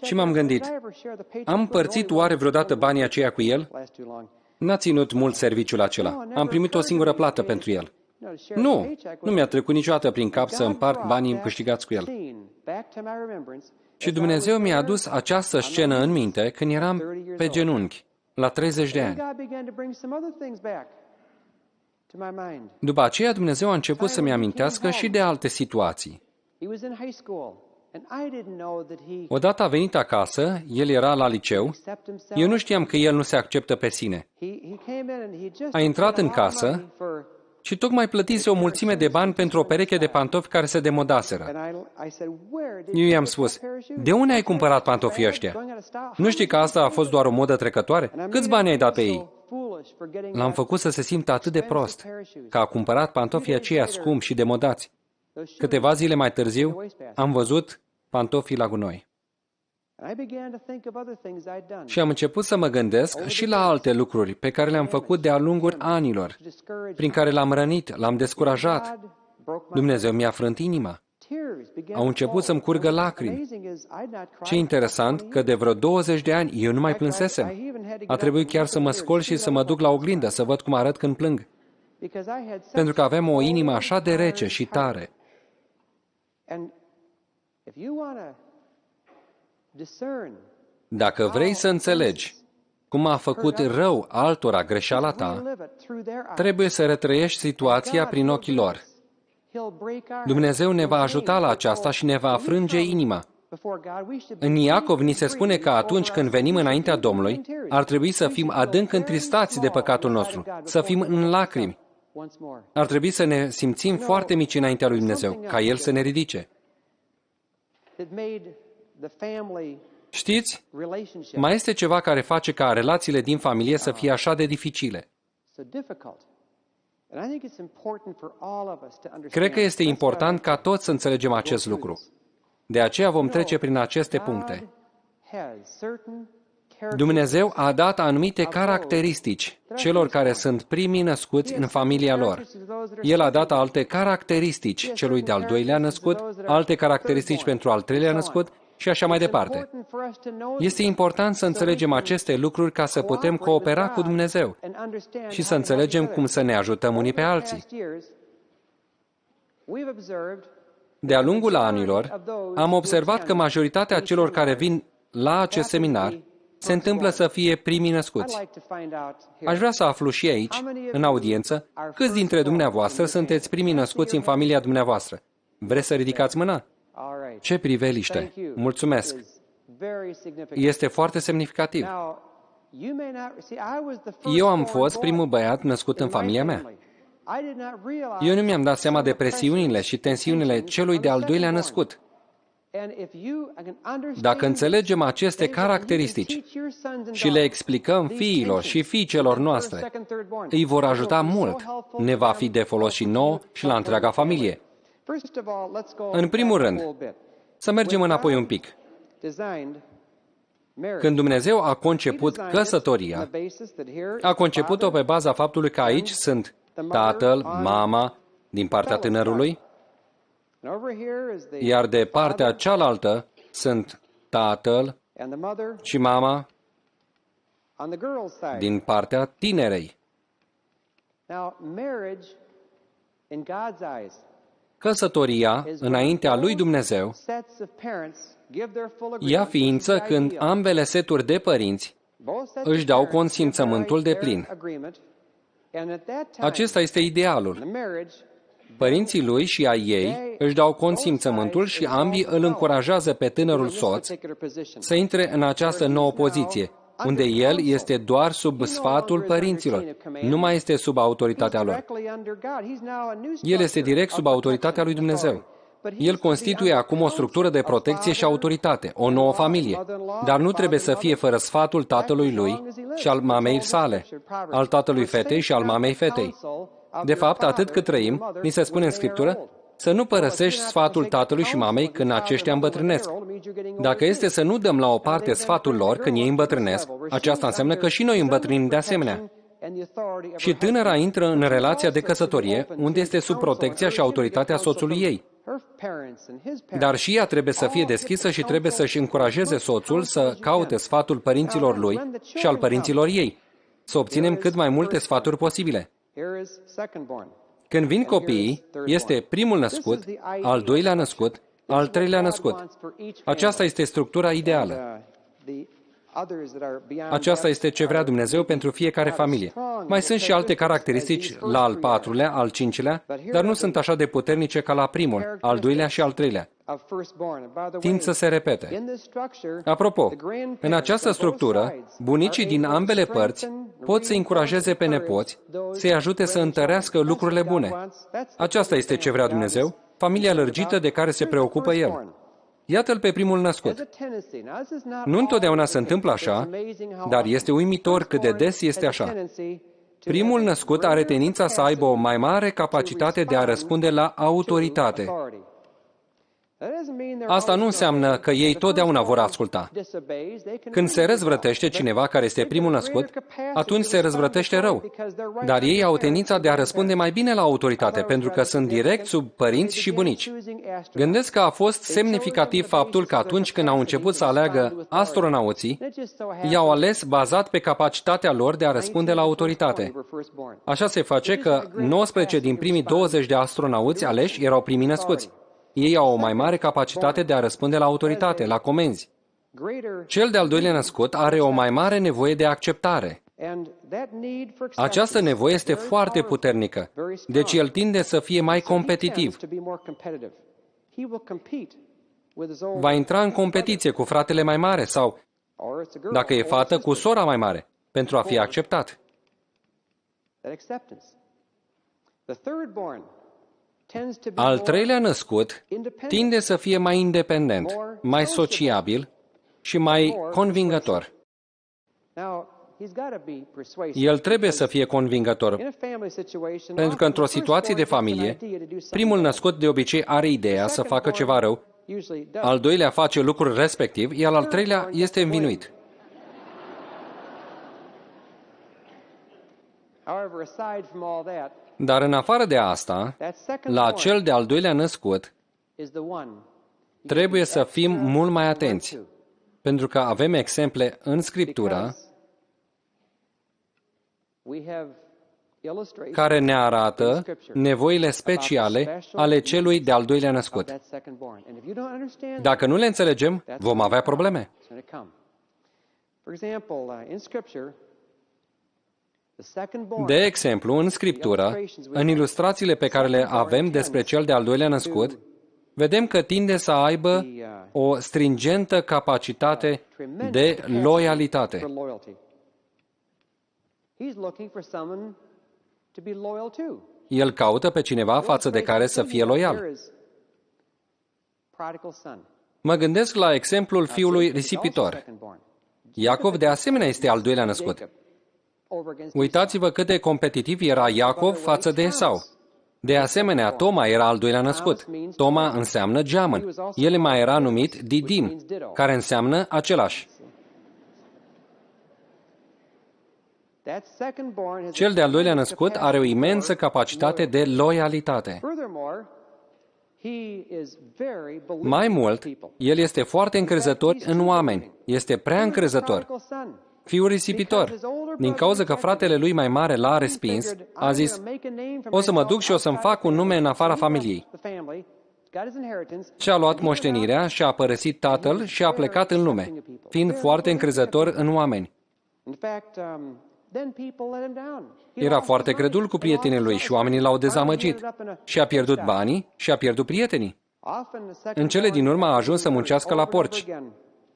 Și m-am gândit, am împărțit oare vreodată banii aceia cu el? N-a ținut mult serviciul acela. Am primit o singură plată pentru el. Nu mi-a trecut niciodată prin cap să împart banii câștigați cu el. Și Dumnezeu mi-a adus această scenă în minte când eram pe genunchi, la 30 de ani. După aceea, Dumnezeu a început să-mi amintească și de alte situații. Odată a venit acasă, el era la liceu, eu nu știam că el nu se acceptă pe sine. A intrat în casă și tocmai plătise o mulțime de bani pentru o pereche de pantofi care se demodaseră. Eu i-am spus, de unde ai cumpărat pantofii ăștia? Nu știi că asta a fost doar o modă trecătoare? Câți bani ai dat pe ei? L-am făcut să se simtă atât de prost, că a cumpărat pantofii aceia scumpi și demodați. Câteva zile mai târziu, am văzut pantofii la gunoi. Și am început să mă gândesc și la alte lucruri pe care le-am făcut de-a lungul anilor, prin care l-am rănit, l-am descurajat. Dumnezeu mi-a frânt inima. Au început să-mi curgă lacrimi. Ce interesant că de vreo 20 de ani eu nu mai plânsesem. A trebuit chiar să mă scol și să mă duc la oglindă să văd cum arăt când plâng. Pentru că aveam o inimă așa de rece și tare. Dacă vrei să înțelegi cum a făcut rău altora greșeala ta, trebuie să retrăiești situația prin ochii lor. Dumnezeu ne va ajuta la aceasta și ne va frânge inima. În Iacov ni se spune că atunci când venim înaintea Domnului, ar trebui să fim adânc întristați de păcatul nostru, să fim în lacrimi. Ar trebui să ne simțim foarte mici înaintea lui Dumnezeu, ca El să ne ridice. Știți, mai este ceva care face ca relațiile din familie să fie așa de dificile. Cred că este important ca toți să înțelegem acest lucru. De aceea vom trece prin aceste puncte. Dumnezeu a dat anumite caracteristici celor care sunt primii născuți în familia lor. El a dat alte caracteristici celui de-al doilea născut, alte caracteristici pentru al treilea născut și așa mai departe. Este important să înțelegem aceste lucruri ca să putem coopera cu Dumnezeu și să înțelegem cum să ne ajutăm unii pe alții. De-a lungul anilor, am observat că majoritatea celor care vin la acest seminar se întâmplă să fie primii născuți. Aș vrea să aflu și aici, în audiență, câți dintre dumneavoastră sunteți primii născuți în familia dumneavoastră. Vreți să ridicați mâna? Ce priveliște! Mulțumesc! Este foarte semnificativ. Eu am fost primul băiat născut în familia mea. Eu nu mi-am dat seama de presiunile și tensiunile celui de-al doilea născut. Dacă înțelegem aceste caracteristici și le explicăm fiilor și fiicelor noastre, îi vor ajuta mult. Ne va fi de folos și nouă și la întreaga familie. În primul rând, să mergem înapoi un pic. Când Dumnezeu a conceput căsătoria, a conceput-o pe baza faptului că aici sunt tatăl, mama, din partea tânărului, iar de partea cealaltă sunt tatăl și mama din partea tinerei. Căsătoria, înaintea lui Dumnezeu, ia ființă când ambele seturi de părinți își dau consimțământul deplin. Acesta este idealul. Părinții lui și ai ei își dau consimțământul și ambii îl încurajează pe tânărul soț să intre în această nouă poziție, unde el este doar sub sfatul părinților, nu mai este sub autoritatea lor. El este direct sub autoritatea lui Dumnezeu. El constituie acum o structură de protecție și autoritate, o nouă familie, dar nu trebuie să fie fără sfatul tatălui lui și al mamei sale, al tatălui fetei și al mamei fetei. De fapt, atât cât trăim, ni se spune în Scriptură, să nu părăsești sfatul tatălui și mamei când aceștia îmbătrânesc. Dacă este să nu dăm la o parte sfatul lor când ei îmbătrânesc, aceasta înseamnă că și noi îmbătrânim de asemenea. Și tânăra intră în relația de căsătorie, unde este sub protecția și autoritatea soțului ei. Dar și ea trebuie să fie deschisă și trebuie să-și încurajeze soțul să caute sfatul părinților lui și al părinților ei, să obținem cât mai multe sfaturi posibile. Când vin copiii, este primul născut, al doilea născut, al treilea născut. Aceasta este structura ideală. Aceasta este ce vrea Dumnezeu pentru fiecare familie. Mai sunt și alte caracteristici la al patrulea, al cincilea, dar nu sunt așa de puternice ca la primul, al doilea și al treilea. Tind să se repete. Apropo, în această structură, bunicii din ambele părți pot să încurajeze pe nepoți, să-i ajute să întărească lucrurile bune. Aceasta este ce vrea Dumnezeu, familia lărgită de care se preocupă El. Iată-l pe primul născut. Nu întotdeauna se întâmplă așa, dar este uimitor cât de des este așa. Primul născut are tendința să aibă o mai mare capacitate de a răspunde la autoritate. Asta nu înseamnă că ei totdeauna vor asculta. Când se răzvrătește cineva care este primul născut, atunci se răzvrătește rău. Dar ei au tendința de a răspunde mai bine la autoritate, pentru că sunt direct sub părinți și bunici. Gândesc că a fost semnificativ faptul că atunci când au început să aleagă astronauții, i-au ales bazat pe capacitatea lor de a răspunde la autoritate. Așa se face că 19 din primii 20 de astronauți aleși erau primii născuți. Ei au o mai mare capacitate de a răspunde la autoritate, la comenzi. Cel de-al doilea născut are o mai mare nevoie de acceptare. Această nevoie este foarte puternică, deci el tinde să fie mai competitiv. Va intra în competiție cu fratele mai mare sau, dacă e fată, cu sora mai mare, pentru a fi acceptat. Al treilea născut tinde să fie mai independent, mai sociabil și mai convingător. El trebuie să fie convingător, pentru că într-o situație de familie, primul născut de obicei are ideea să facă ceva rău, al doilea face lucrul respectiv, iar al treilea este învinuit. Dar în afară de asta, la cel de-al doilea născut, trebuie să fim mult mai atenți, pentru că avem exemple în Scriptură care ne arată nevoile speciale ale celui de-al doilea născut. Dacă nu le înțelegem, vom avea probleme. De exemplu, în Scriptură, în ilustrațiile pe care le avem despre cel de-al doilea născut, vedem că tinde să aibă o stringentă capacitate de loialitate. El caută pe cineva față de care să fie loial. Mă gândesc la exemplul fiului risipitor. Iacov de asemenea este al doilea născut. Uitați-vă cât de competitiv era Iacov față de Esau. De asemenea, Toma era al doilea născut. Toma înseamnă geamăn. El mai era numit Didim, care înseamnă același. Cel de-al doilea născut are o imensă capacitate de loialitate. Mai mult, el este foarte încrezător în oameni. Este prea încrezător. Fiul risipitor, din cauza că fratele lui mai mare l-a respins, a zis, o să mă duc și o să-mi fac un nume în afara familiei. Și-a luat moștenirea și a părăsit tatăl și a plecat în lume, fiind foarte încrezător în oameni. Era foarte credul cu prietenii lui și oamenii l-au dezamăgit. Și-a pierdut banii și-a pierdut prietenii. În cele din urmă a ajuns să muncească la porci.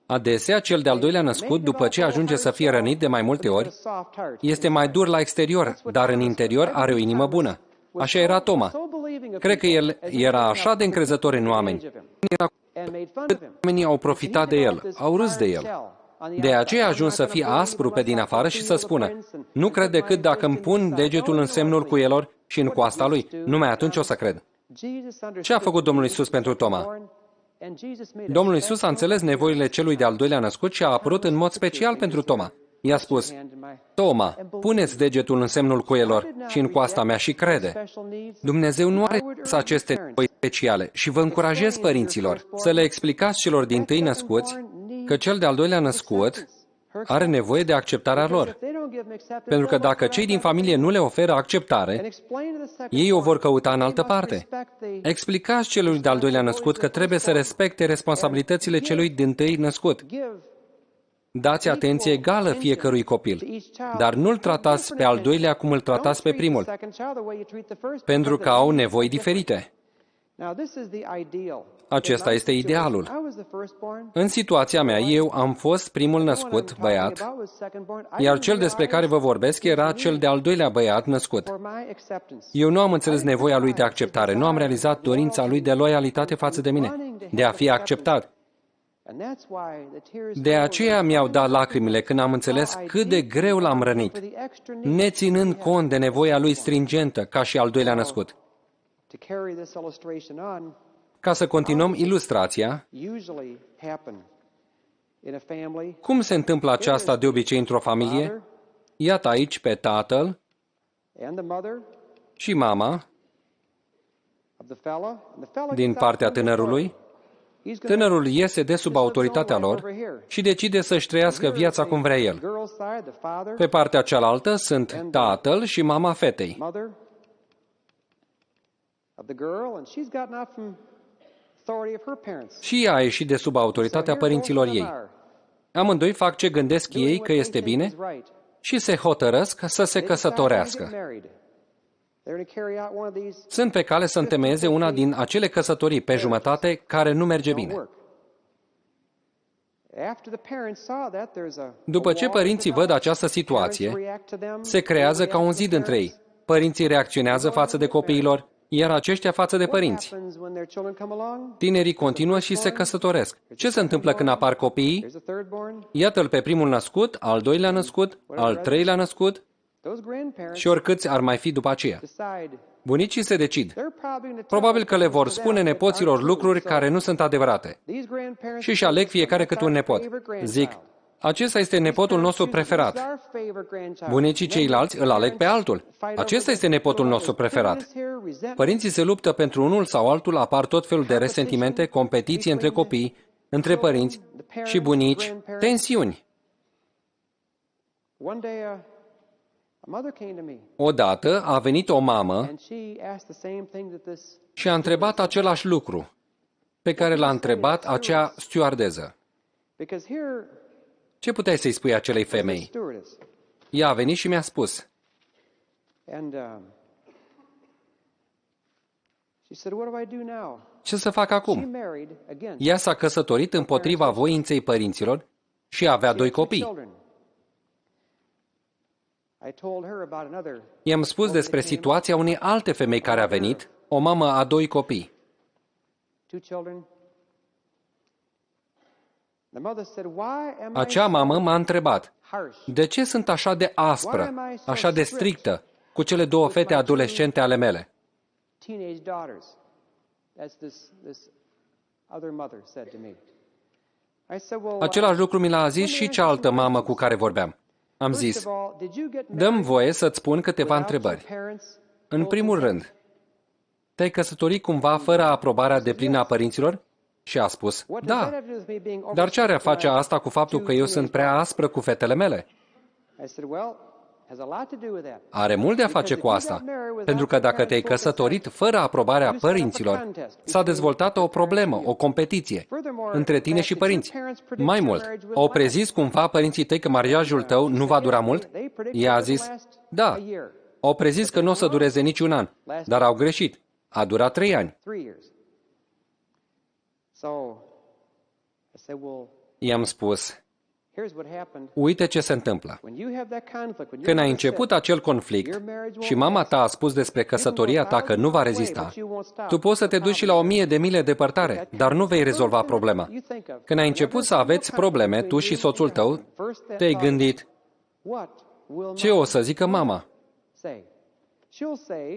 Adesea, cel de-al doilea născut, după ce ajunge să fie rănit de mai multe ori, este mai dur la exterior, dar în interior are o inimă bună. Așa era Toma. Cred că el era așa de încrezător în oameni. Oamenii au profitat de el, au râs de el. De aceea a ajuns să fie aspru pe din afară și să spună, nu cred decât dacă îmi pun degetul în semnul cuielor și în coasta lui, numai atunci o să cred. Ce a făcut Domnul Iisus pentru Toma? Domnul Iisus a înțeles nevoile celui de-al doilea născut și a apărut în mod special pentru Toma. I-a spus, Toma, puneți degetul în semnul cuielor și în coasta mea și crede. Dumnezeu nu are aceste nevoi speciale și vă încurajez, părinților, să le explicați celor dintâi născuți că cel de-al doilea născut are nevoie de acceptarea lor. Pentru că dacă cei din familie nu le oferă acceptare, ei o vor căuta în altă parte. Explicați celui de-al doilea născut că trebuie să respecte responsabilitățile celui dintâi născut. Dați atenție egală fiecărui copil, dar nu-l tratați pe al doilea cum îl tratați pe primul, pentru că au nevoi diferite. Acesta este idealul. În situația mea, eu am fost primul născut băiat, iar cel despre care vă vorbesc era cel de-al doilea băiat născut. Eu nu am înțeles nevoia lui de acceptare, nu am realizat dorința lui de loialitate față de mine, de a fi acceptat. De aceea mi-au dat lacrimile când am înțeles cât de greu l-am rănit, neținând cont de nevoia lui stringentă ca și al doilea născut. Ca să continuăm ilustrația, cum se întâmplă aceasta de obicei într-o familie? Iată aici pe tatăl și mama din partea tânărului. Tânărul iese de sub autoritatea lor și decide să-și trăiască viața cum vrea el. Pe partea cealaltă sunt tatăl și mama fetei. Și ea a ieșit de sub autoritatea părinților ei. Amândoi fac ce gândesc ei că este bine și se hotărăsc să se căsătorească. Sunt pe cale să întemeieze una din acele căsătorii pe jumătate care nu merge bine. După ce părinții văd această situație, se creează ca un zid între ei. Părinții reacționează față de copiilor, iar aceștia față de părinți. Tinerii continuă și se căsătoresc. Ce se întâmplă când apar copiii? Iată-l pe primul născut, al doilea născut, al treilea născut și oricâți ar mai fi după aceea. Bunicii se decid. Probabil că le vor spune nepoților lucruri care nu sunt adevărate. Și își aleg fiecare câte un nepot. Zic, acesta este nepotul nostru preferat. Bunicii ceilalți îl aleg pe altul. Acesta este nepotul nostru preferat. Părinții se luptă pentru unul sau altul, apar tot felul de resentimente, competiții între copii, între părinți și bunici, tensiuni. Odată a venit o mamă și a întrebat același lucru pe care l-a întrebat acea stewardeză. Ce puteai să-i spui acelei femei? Ea a venit și mi-a spus. Ce să fac acum? Ea s-a căsătorit împotriva voinței părinților și avea 2 copii. I-am spus despre situația unei alte femei care a venit, o mamă a 2 copii. Acea mamă m-a întrebat, de ce sunt așa de aspră, așa de strictă cu cele 2 fete adolescente ale mele? Același lucru mi l-a zis și cealaltă mamă cu care vorbeam. Am zis, dă-mi voie să-ți spun câteva întrebări. În primul rând, te-ai căsătorit cumva fără aprobarea deplină a părinților? Și a spus, da. Dar ce are a face asta cu faptul că eu sunt prea aspră cu fetele mele? Are mult de a face cu asta, pentru că dacă te-ai căsătorit fără aprobarea părinților, s-a dezvoltat o problemă, o competiție între tine și părinți. Mai mult, au prezis cumva părinții tăi că mariajul tău nu va dura mult? Ea a zis, da. Au prezis că nu o să dureze niciun an, dar au greșit. A durat 3 ani. I-am spus, uite ce se întâmplă. Când a început acel conflict și mama ta a spus despre căsătoria ta că nu va rezista, tu poți să te duci și la 1000 de mile departare, dar nu vei rezolva problema. Când ai început să aveți probleme, tu și soțul tău, te-ai gândit, ce o să zică mama?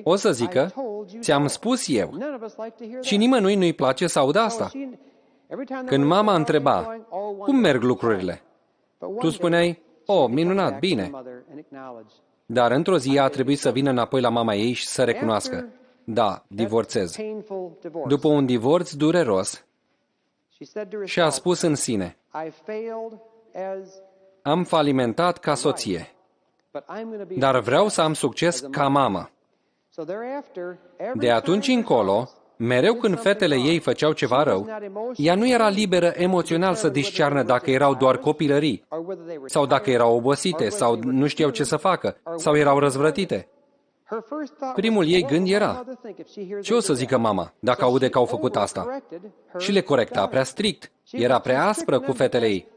O să zică, ți-am spus eu. Și nimănui nu-i place să audă asta. Când mama întreba, cum merg lucrurile? Tu spuneai, minunat, bine. Dar într-o zi a trebuit să vină înapoi la mama ei și să recunoască, da, divorțez. După un divorț dureros, și a spus în sine, am falimentat ca soție, dar vreau să am succes ca mamă. De atunci încolo, mereu când fetele ei făceau ceva rău, ea nu era liberă emoțional să discearnă dacă erau doar copilării, sau dacă erau obosite, sau nu știau ce să facă, sau erau răzvrătite. Primul ei gând era, ce o să zică mama dacă aude că au făcut asta? Și le corecta prea strict, era prea aspră cu fetele ei,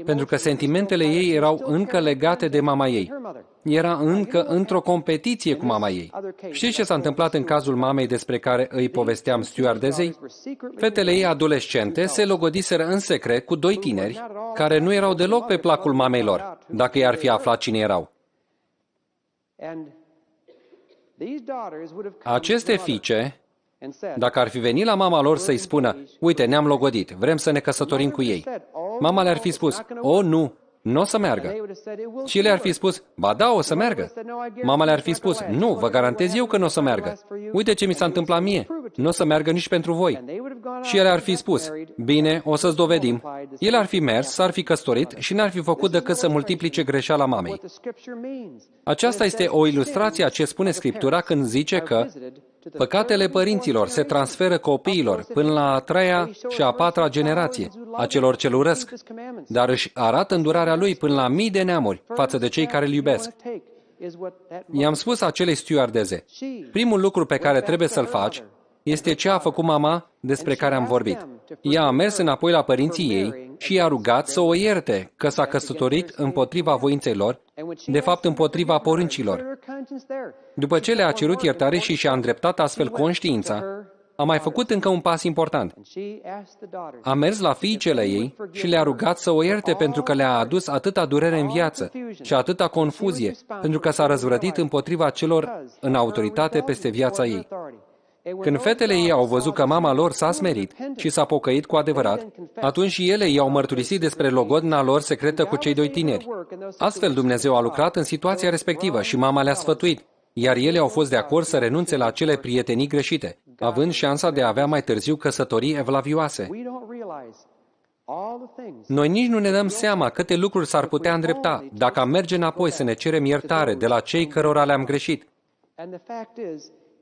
pentru că sentimentele ei erau încă legate de mama ei. Era încă într-o competiție cu mama ei. Știți ce s-a întâmplat în cazul mamei despre care îi povesteam stewardezei? Fetele ei adolescente se logodiseră în secret cu 2 tineri care nu erau deloc pe placul mamei lor, dacă i-ar fi aflat cine erau. Aceste fiice, dacă ar fi venit la mama lor să-i spună, uite, ne-am logodit, vrem să ne căsătorim cu ei, mama le-ar fi spus, nu o să meargă. Și ele ar fi spus, ba da, o să meargă. Mama le-ar fi spus, nu, vă garantez eu că nu o să meargă. Uite ce mi s-a întâmplat mie, nu o să meargă nici pentru voi. Și ele ar fi spus, bine, o să-ți dovedim. El ar fi mers, s-ar fi căsătorit și n-ar fi făcut decât să multiplice greșeala mamei. Aceasta este o ilustrație a ce spune Scriptura când zice că păcatele părinților se transferă copiilor până la a 3-a și a 4-a generație a celor ce-L urăsc, dar își arată îndurarea Lui până la mii de neamuri față de cei care îl iubesc. I-am spus acelei stewardeze, primul lucru pe care trebuie să-l faci este ce a făcut mama despre care am vorbit. Ea a mers înapoi la părinții ei și i-a rugat să o ierte că s-a căsătorit împotriva voinței lor, de fapt împotriva poruncilor. După ce le-a cerut iertare și și-a îndreptat astfel conștiința, a mai făcut încă un pas important. A mers la fiicele ei și le-a rugat să o ierte pentru că le-a adus atâta durere în viață și atâta confuzie, pentru că s-a răzvrătit împotriva celor în autoritate peste viața ei. Când fetele ei au văzut că mama lor s-a smerit și s-a pocăit cu adevărat, atunci și ele i-au mărturisit despre logodna lor secretă cu cei 2 tineri. Astfel Dumnezeu a lucrat în situația respectivă și mama le-a sfătuit, iar ele au fost de acord să renunțe la acele prietenii greșite, având șansa de a avea mai târziu căsătorii evlavioase. Noi nici nu ne dăm seama câte lucruri s-ar putea îndrepta dacă am merge înapoi să ne cerem iertare de la cei cărora le-am greșit.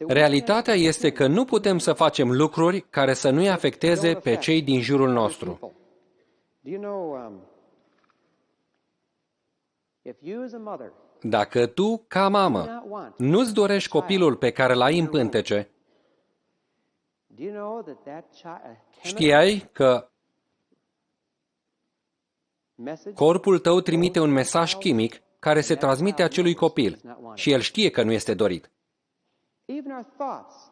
Realitatea este că nu putem să facem lucruri care să nu-i afecteze pe cei din jurul nostru. Dacă tu, ca mamă, nu-ți dorești copilul pe care l-ai în pântece, Știai că corpul tău trimite un mesaj chimic care se transmite acelui copil și el știe că nu este dorit.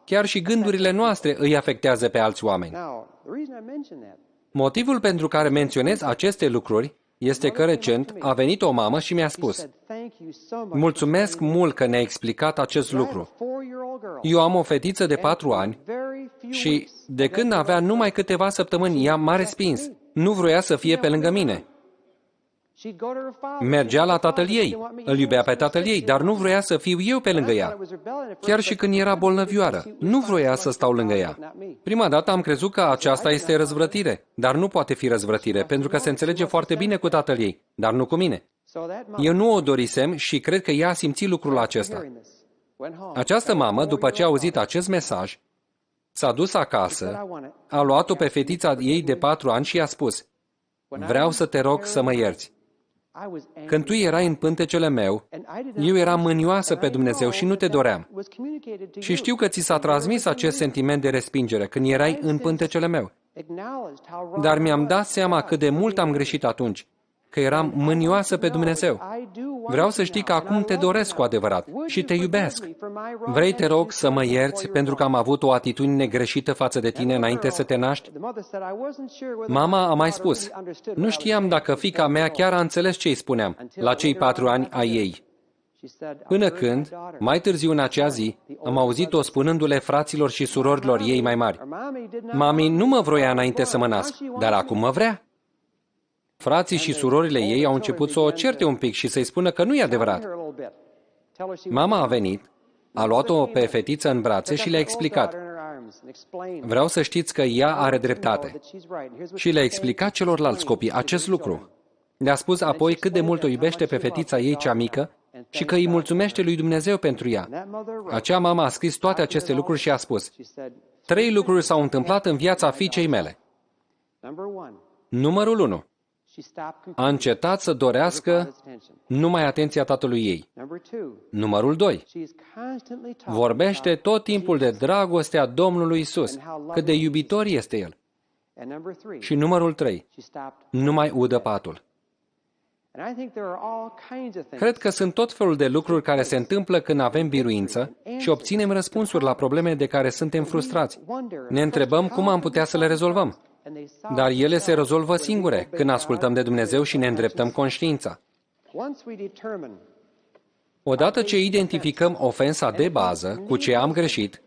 Chiar și gândurile noastre îi afectează pe alți oameni. Motivul pentru care menționez aceste lucruri este că recent a venit o mamă și mi-a spus: mulțumesc mult că ne-ai explicat acest lucru. Eu am o fetiță de 4 ani și de când avea numai câteva săptămâni, ea m-a respins. Nu vroia să fie pe lângă mine. Mergea la tatăl ei, îl iubea pe tatăl ei, dar nu vroia să fiu eu pe lângă ea. Chiar și când era bolnăvioară, nu vroia să stau lângă ea. Prima dată am crezut că aceasta este răzvrătire, dar nu poate fi răzvrătire, pentru că se înțelege foarte bine cu tatăl ei, dar nu cu mine. Eu nu o dorisem și cred că ea a simțit lucrul acesta. Această mamă, după ce a auzit acest mesaj, s-a dus acasă, a luat-o pe fetița ei de 4 ani și i-a spus: vreau să te rog să mă ierți. Când tu erai în pântecele meu, eu eram mânioasă pe Dumnezeu și nu te doream. Și știu că ți s-a transmis acest sentiment de respingere când erai în pântecele meu. Dar mi-am dat seama cât de mult am greșit atunci, că eram mânioasă pe Dumnezeu. Vreau să știi că acum te doresc cu adevărat și te iubesc. Vrei, te rog, să mă ierți pentru că am avut o atitudine greșită față de tine înainte să te naști? Mama a mai spus: nu știam dacă fiica mea chiar a înțeles ce îi spuneam la cei 4 ani ai ei. Până când, mai târziu în acea zi, am auzit-o spunându-le fraților și surorilor ei mai mari: mami nu mă vroia înainte să mă nasc, dar acum mă vrea. Frații și surorile ei au început să o certe un pic și să-i spună că nu e adevărat. Mama a venit, a luat-o pe fetiță în brațe și le-a explicat: vreau să știți că ea are dreptate. Și le-a explicat celorlalți copii acest lucru. Le-a spus apoi cât de mult o iubește pe fetița ei cea mică și că îi mulțumește lui Dumnezeu pentru ea. Acea mamă a scris toate aceste lucruri și a spus: 3 lucruri s-au întâmplat în viața fiicei mele. Numărul 1. A încetat să dorească numai atenția tatălui ei. Numărul 2. Vorbește tot timpul de dragostea Domnului Isus, cât de iubitor este El. Și numărul 3. Nu mai udă patul. Cred că sunt tot felul de lucruri care se întâmplă când avem biruință și obținem răspunsuri la probleme de care suntem frustrați. Ne întrebăm cum am putea să le rezolvăm. Dar ele se rezolvă singure când ascultăm de Dumnezeu și ne îndreptăm conștiința. Odată ce identificăm ofensa de bază cu ce am greșit,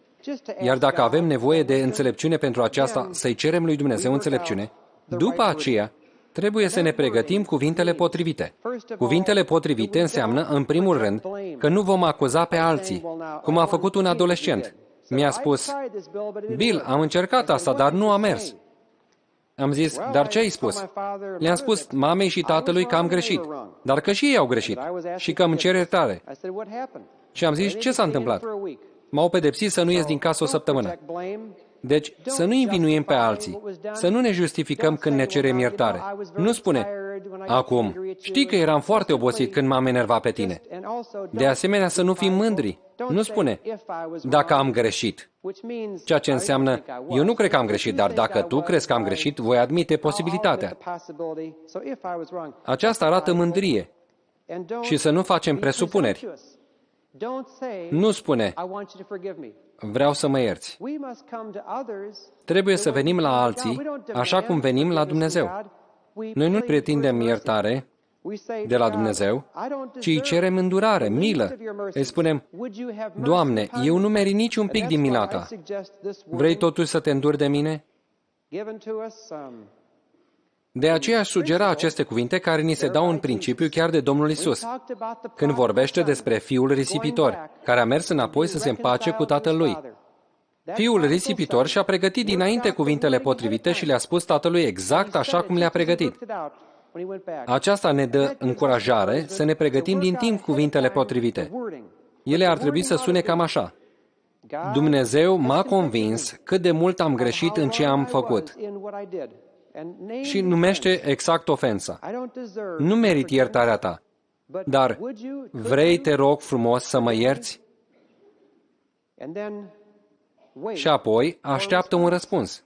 iar dacă avem nevoie de înțelepciune pentru aceasta, să-i cerem lui Dumnezeu înțelepciune, după aceea trebuie să ne pregătim cuvintele potrivite. Cuvintele potrivite înseamnă, în primul rând, că nu vom acuza pe alții, cum a făcut un adolescent. Mi-a spus: Bill, am încercat asta, dar nu a mers. Am zis: dar ce ai spus? Le-am spus mamei și tatălui că am greșit, dar că și ei au greșit și că îmi cer iertare. Și am zis: ce s-a întâmplat? M-au pedepsit să nu ies din casă o săptămână. Deci, să nu învinuim pe alții, să nu ne justificăm când ne cerem iertare. Nu spune: acum, știi că eram foarte obosit când m-am enervat pe tine. De asemenea, să nu fim mândri. Nu spune: dacă am greșit. Ceea ce înseamnă: eu nu cred că am greșit, dar dacă tu crezi că am greșit, voi admite posibilitatea. Aceasta arată mândrie. Și să nu facem presupuneri. Nu spune: vreau să mă ierți. Trebuie să venim la alții așa cum venim la Dumnezeu. Noi nu pretindem iertare de la Dumnezeu, ci îi cerem îndurare, milă. Îi spunem: Doamne, eu nu merit nici un pic din mila Ta. Vrei totuși să te înduri de mine? De aceea aș sugera aceste cuvinte care ni se dau în principiu chiar de Domnul Isus, când vorbește despre fiul risipitor, care a mers înapoi să se împace cu tatăl lui. Fiul risipitor și-a pregătit dinainte cuvintele potrivite și le-a spus tatălui exact așa cum le-a pregătit. Aceasta ne dă încurajare să ne pregătim din timp cuvintele potrivite. Ele ar trebui să sune cam așa: Dumnezeu m-a convins cât de mult am greșit în ce am făcut. Și numește exact ofensa. Nu merit iertarea ta, dar vrei, te rog frumos, să mă ierți? și apoi așteaptă un răspuns.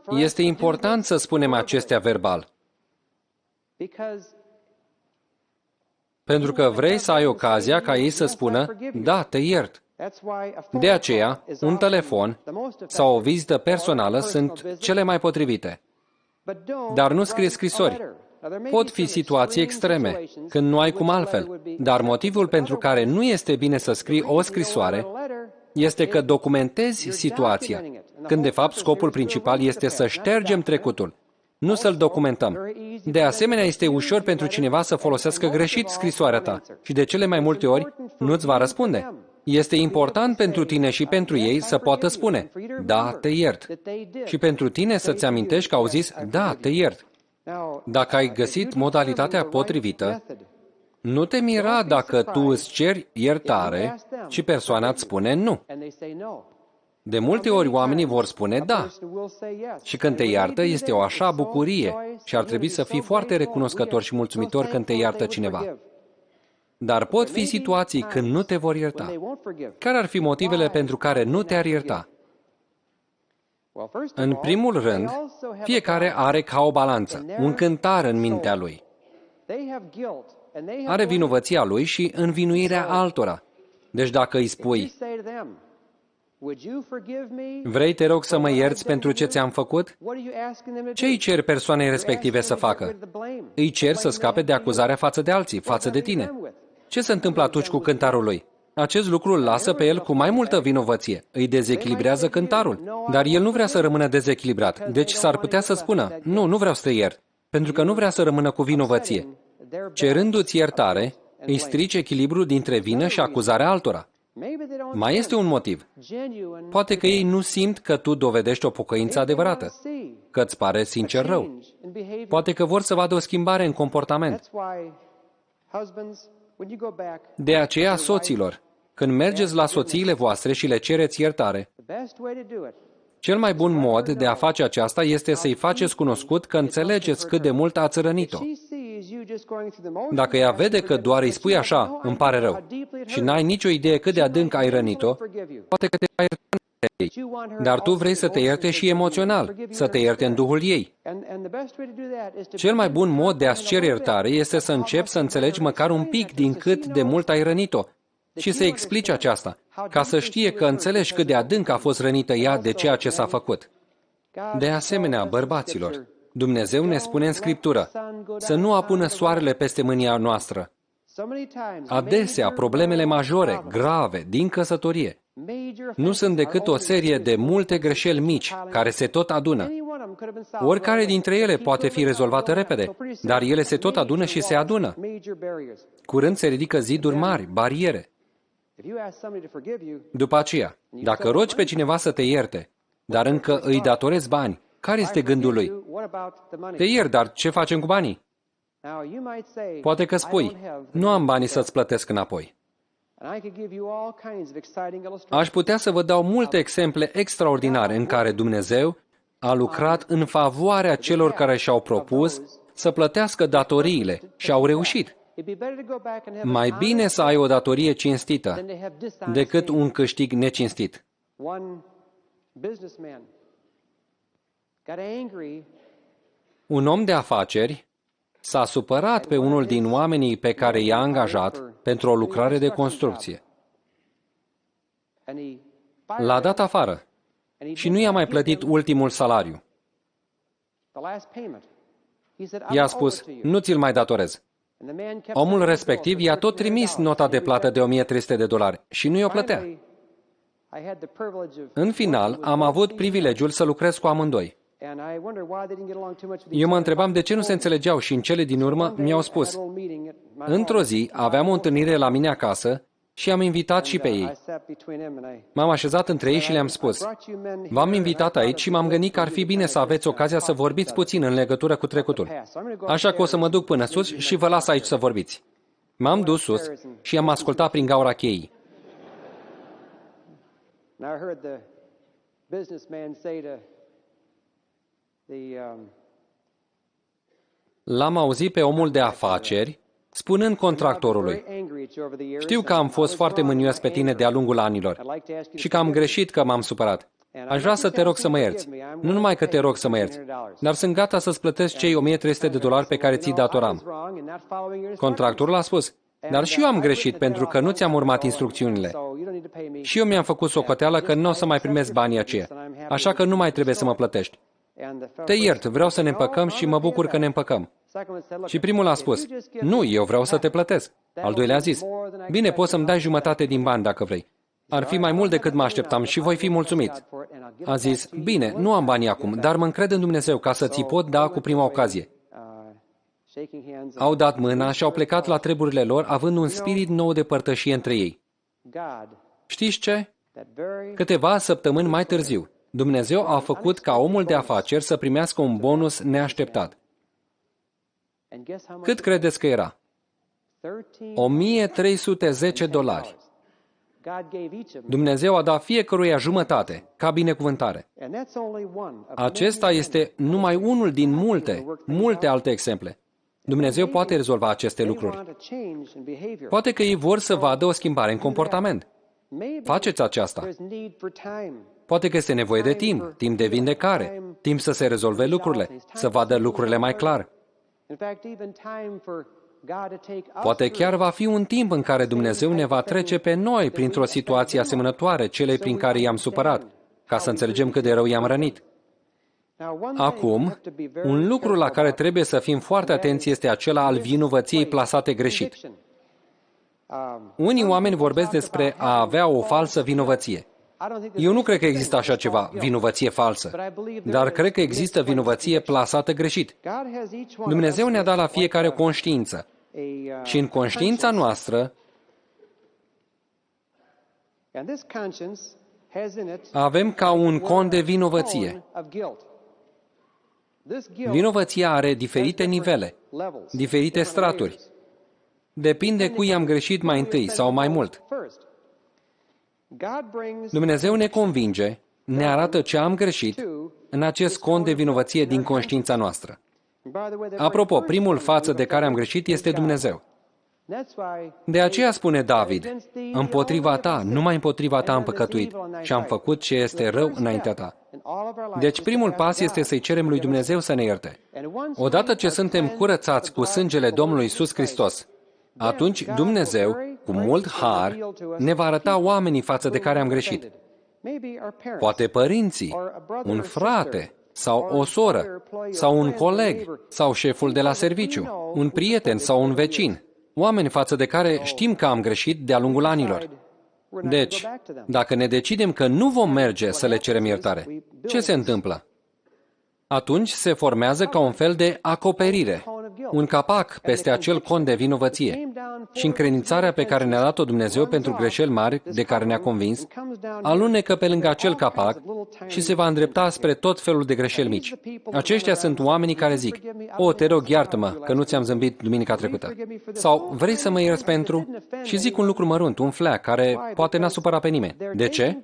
Este important să spunem acestea verbal, pentru că vrei să ai ocazia ca ei să spună, da, te iert. De aceea, un telefon sau o vizită personală sunt cele mai potrivite. Dar nu scrie scrisori. Pot fi situații extreme, când nu ai cum altfel, dar motivul pentru care nu este bine să scrii o scrisoare este că documentezi situația, când de fapt scopul principal este să ștergem trecutul, nu să-l documentăm. De asemenea, este ușor pentru cineva să folosească greșit scrisoarea ta și de cele mai multe ori nu-ți va răspunde. Este important pentru tine și pentru ei să poată spune, da, te iert. Și pentru tine să-ți amintești că au zis, da, te iert. Dacă ai găsit modalitatea potrivită, nu te mira dacă tu îți ceri iertare și persoana îți spune nu. De multe ori oamenii vor spune da. Și când te iartă, este o așa bucurie și ar trebui să fii foarte recunoscător și mulțumitor când te iartă cineva. Dar pot fi situații când nu te vor ierta. Care ar fi motivele pentru care nu te-ar ierta? În primul rând, fiecare are ca o balanță, un cântar în mintea lui. Are vinovăția lui și învinuirea altora. Deci dacă îi spui, vrei, te rog, să mă ierți pentru ce ți-am făcut? Ce îi ceri persoanei respective să facă? Îi cer să scape de acuzarea față de alții, față de tine. Ce se întâmplă atunci cu cântarul lui? Acest lucru îl lasă pe el cu mai multă vinovăție. Îi dezechilibrează cântarul. Dar el nu vrea să rămână dezechilibrat. Deci s-ar putea să spună, nu vreau să te iert, pentru că nu vrea să rămână cu vinovăție. Cerându-ți iertare, îi strici echilibrul dintre vină și acuzarea altora. Mai este un motiv. Poate că ei nu simt că tu dovedești o pocăință adevărată, că îți pare sincer rău. Poate că vor să vadă o schimbare în comportament. De aceea, soților, când mergeți la soțiile voastre și le cereți iertare, cel mai bun mod de a face aceasta este să-i faceți cunoscut că înțelegeți cât de mult ați rănit-o. Dacă ea vede că doar îi spui așa, îmi pare rău, și n-ai nicio idee cât de adânc ai rănit-o, poate că te va ierta în ei. Dar tu vrei să te ierte și emoțional, să te ierte în duhul ei. Cel mai bun mod de a-ți cere iertare este să începi să înțelegi măcar un pic din cât de mult ai rănit-o și să explici aceasta, ca să știe că înțelegi cât de adânc a fost rănită ea de ceea ce s-a făcut. De asemenea, bărbaților, Dumnezeu ne spune în Scriptură să nu apună soarele peste mânia noastră. Adesea, problemele majore, grave, din căsătorie, nu sunt decât o serie de multe greșeli mici care se tot adună. Oricare dintre ele poate fi rezolvată repede, dar ele se tot adună și se adună. Curând se ridică ziduri mari, bariere. După aceea, dacă rogi pe cineva să te ierte, dar încă îi datorezi bani, care este gândul lui? Te iert, dar ce facem cu banii? Poate că spui, nu am banii să-ți plătesc înapoi. Aș putea să vă dau multe exemple extraordinare în care Dumnezeu a lucrat în favoarea celor care și-au propus să plătească datoriile și au reușit. Mai bine să ai o datorie cinstită decât un câștig necinstit. Un om de afaceri s-a supărat pe unul din oamenii pe care i-a angajat pentru o lucrare de construcție. L-a dat afară și nu i-a mai plătit ultimul salariu. I-a spus, nu ți-l mai datorez. Omul respectiv i-a tot trimis nota de plată de $1.300 și nu i-o plătea. În final, am avut privilegiul să lucrez cu amândoi. Eu mă întrebam de ce nu se înțelegeau și în cele din urmă mi-au spus. Într-o zi aveam o întâlnire la mine acasă și am invitat și pe ei. M-am așezat între ei și le-am spus, v-am invitat aici și m-am gândit că ar fi bine să aveți ocazia să vorbiți puțin în legătură cu trecutul. Așa că o să mă duc până sus și vă las aici să vorbiți. M-am dus sus și am ascultat prin gaura cheii. L-am auzit pe omul de afaceri spunând contractorului: știu că am fost foarte mânios pe tine de-a lungul anilor și că am greșit, că m-am supărat. Aș vrea să te rog să mă ierți. Nu numai că te rog să mă ierți, dar sunt gata să-ți plătesc cei $1,300 pe care ți-i datoram. Contractorul a spus: dar și eu am greșit pentru că nu ți-am urmat instrucțiunile. Și eu mi-am făcut socoteală că nu o să mai primesc banii aceia, așa că nu mai trebuie să mă plătești. Te iert, vreau să ne împăcăm și mă bucur că ne împăcăm. Și primul a spus: nu, eu vreau să te plătesc. Al doilea a zis: bine, poți să-mi dai jumătate din bani dacă vrei. Ar fi mai mult decât mă așteptam și voi fi mulțumit. A zis: bine, nu am banii acum, dar mă încred în Dumnezeu ca să ți pot da cu prima ocazie. Au dat mâna și au plecat la treburile lor, având un spirit nou de părtășie între ei. Știți ce? Câteva săptămâni mai târziu, Dumnezeu a făcut ca omul de afaceri să primească un bonus neașteptat. Cât credeți că era? $1,310. Dumnezeu a dat fiecăruia jumătate, ca binecuvântare. Acesta este numai unul din multe alte exemple. Dumnezeu poate rezolva aceste lucruri. Poate că ei vor să vadă o schimbare în comportament. Faceți aceasta. Poate că este nevoie de timp de vindecare, timp să se rezolve lucrurile, să vadă lucrurile mai clar. Poate chiar va fi un timp în care Dumnezeu ne va trece pe noi printr-o situație asemănătoare celei prin care i-am supărat, ca să înțelegem cât de rău i-am rănit. Acum, un lucru la care trebuie să fim foarte atenți este acela al vinovăției plasate greșit. Unii oameni vorbesc despre a avea o falsă vinovăție. Eu nu cred că există așa ceva, vinovăție falsă, dar cred că există vinovăție plasată greșit. Dumnezeu ne-a dat la fiecare conștiință și în conștiința noastră avem ca un cont de vinovăție. Vinovăția are diferite nivele, diferite straturi. Depinde cui am greșit mai întâi sau mai mult. Dumnezeu ne convinge, ne arată ce am greșit în acest cont de vinovăție din conștiința noastră. Apropo, primul față de care am greșit este Dumnezeu. De aceea spune David: împotriva ta, numai împotriva ta am păcătuit și am făcut ce este rău înaintea ta. Deci primul pas este să-i cerem lui Dumnezeu să ne ierte. Odată ce suntem curățați cu sângele Domnului Iisus Hristos, atunci Dumnezeu, cu mult har, ne va arăta oamenii față de care am greșit. Poate părinții, un frate, sau o soră, sau un coleg, sau șeful de la serviciu, un prieten sau un vecin, oameni față de care știm că am greșit de-a lungul anilor. Deci, dacă ne decidem că nu vom merge să le cerem iertare, ce se întâmplă? Atunci se formează ca un fel de acoperire, un capac peste acel cont de vinovăție și încredințarea pe care ne-a dat-o Dumnezeu pentru greșeli mari de care ne-a convins, alunecă pe lângă acel capac și se va îndrepta spre tot felul de greșeli mici. Aceștia sunt oamenii care zic: o, te rog, iartă-mă că nu ți-am zâmbit duminica trecută. Sau, vrei să mă ierți pentru? Și zic un lucru mărunt, un fleac, care poate n-a supărat pe nimeni. De ce?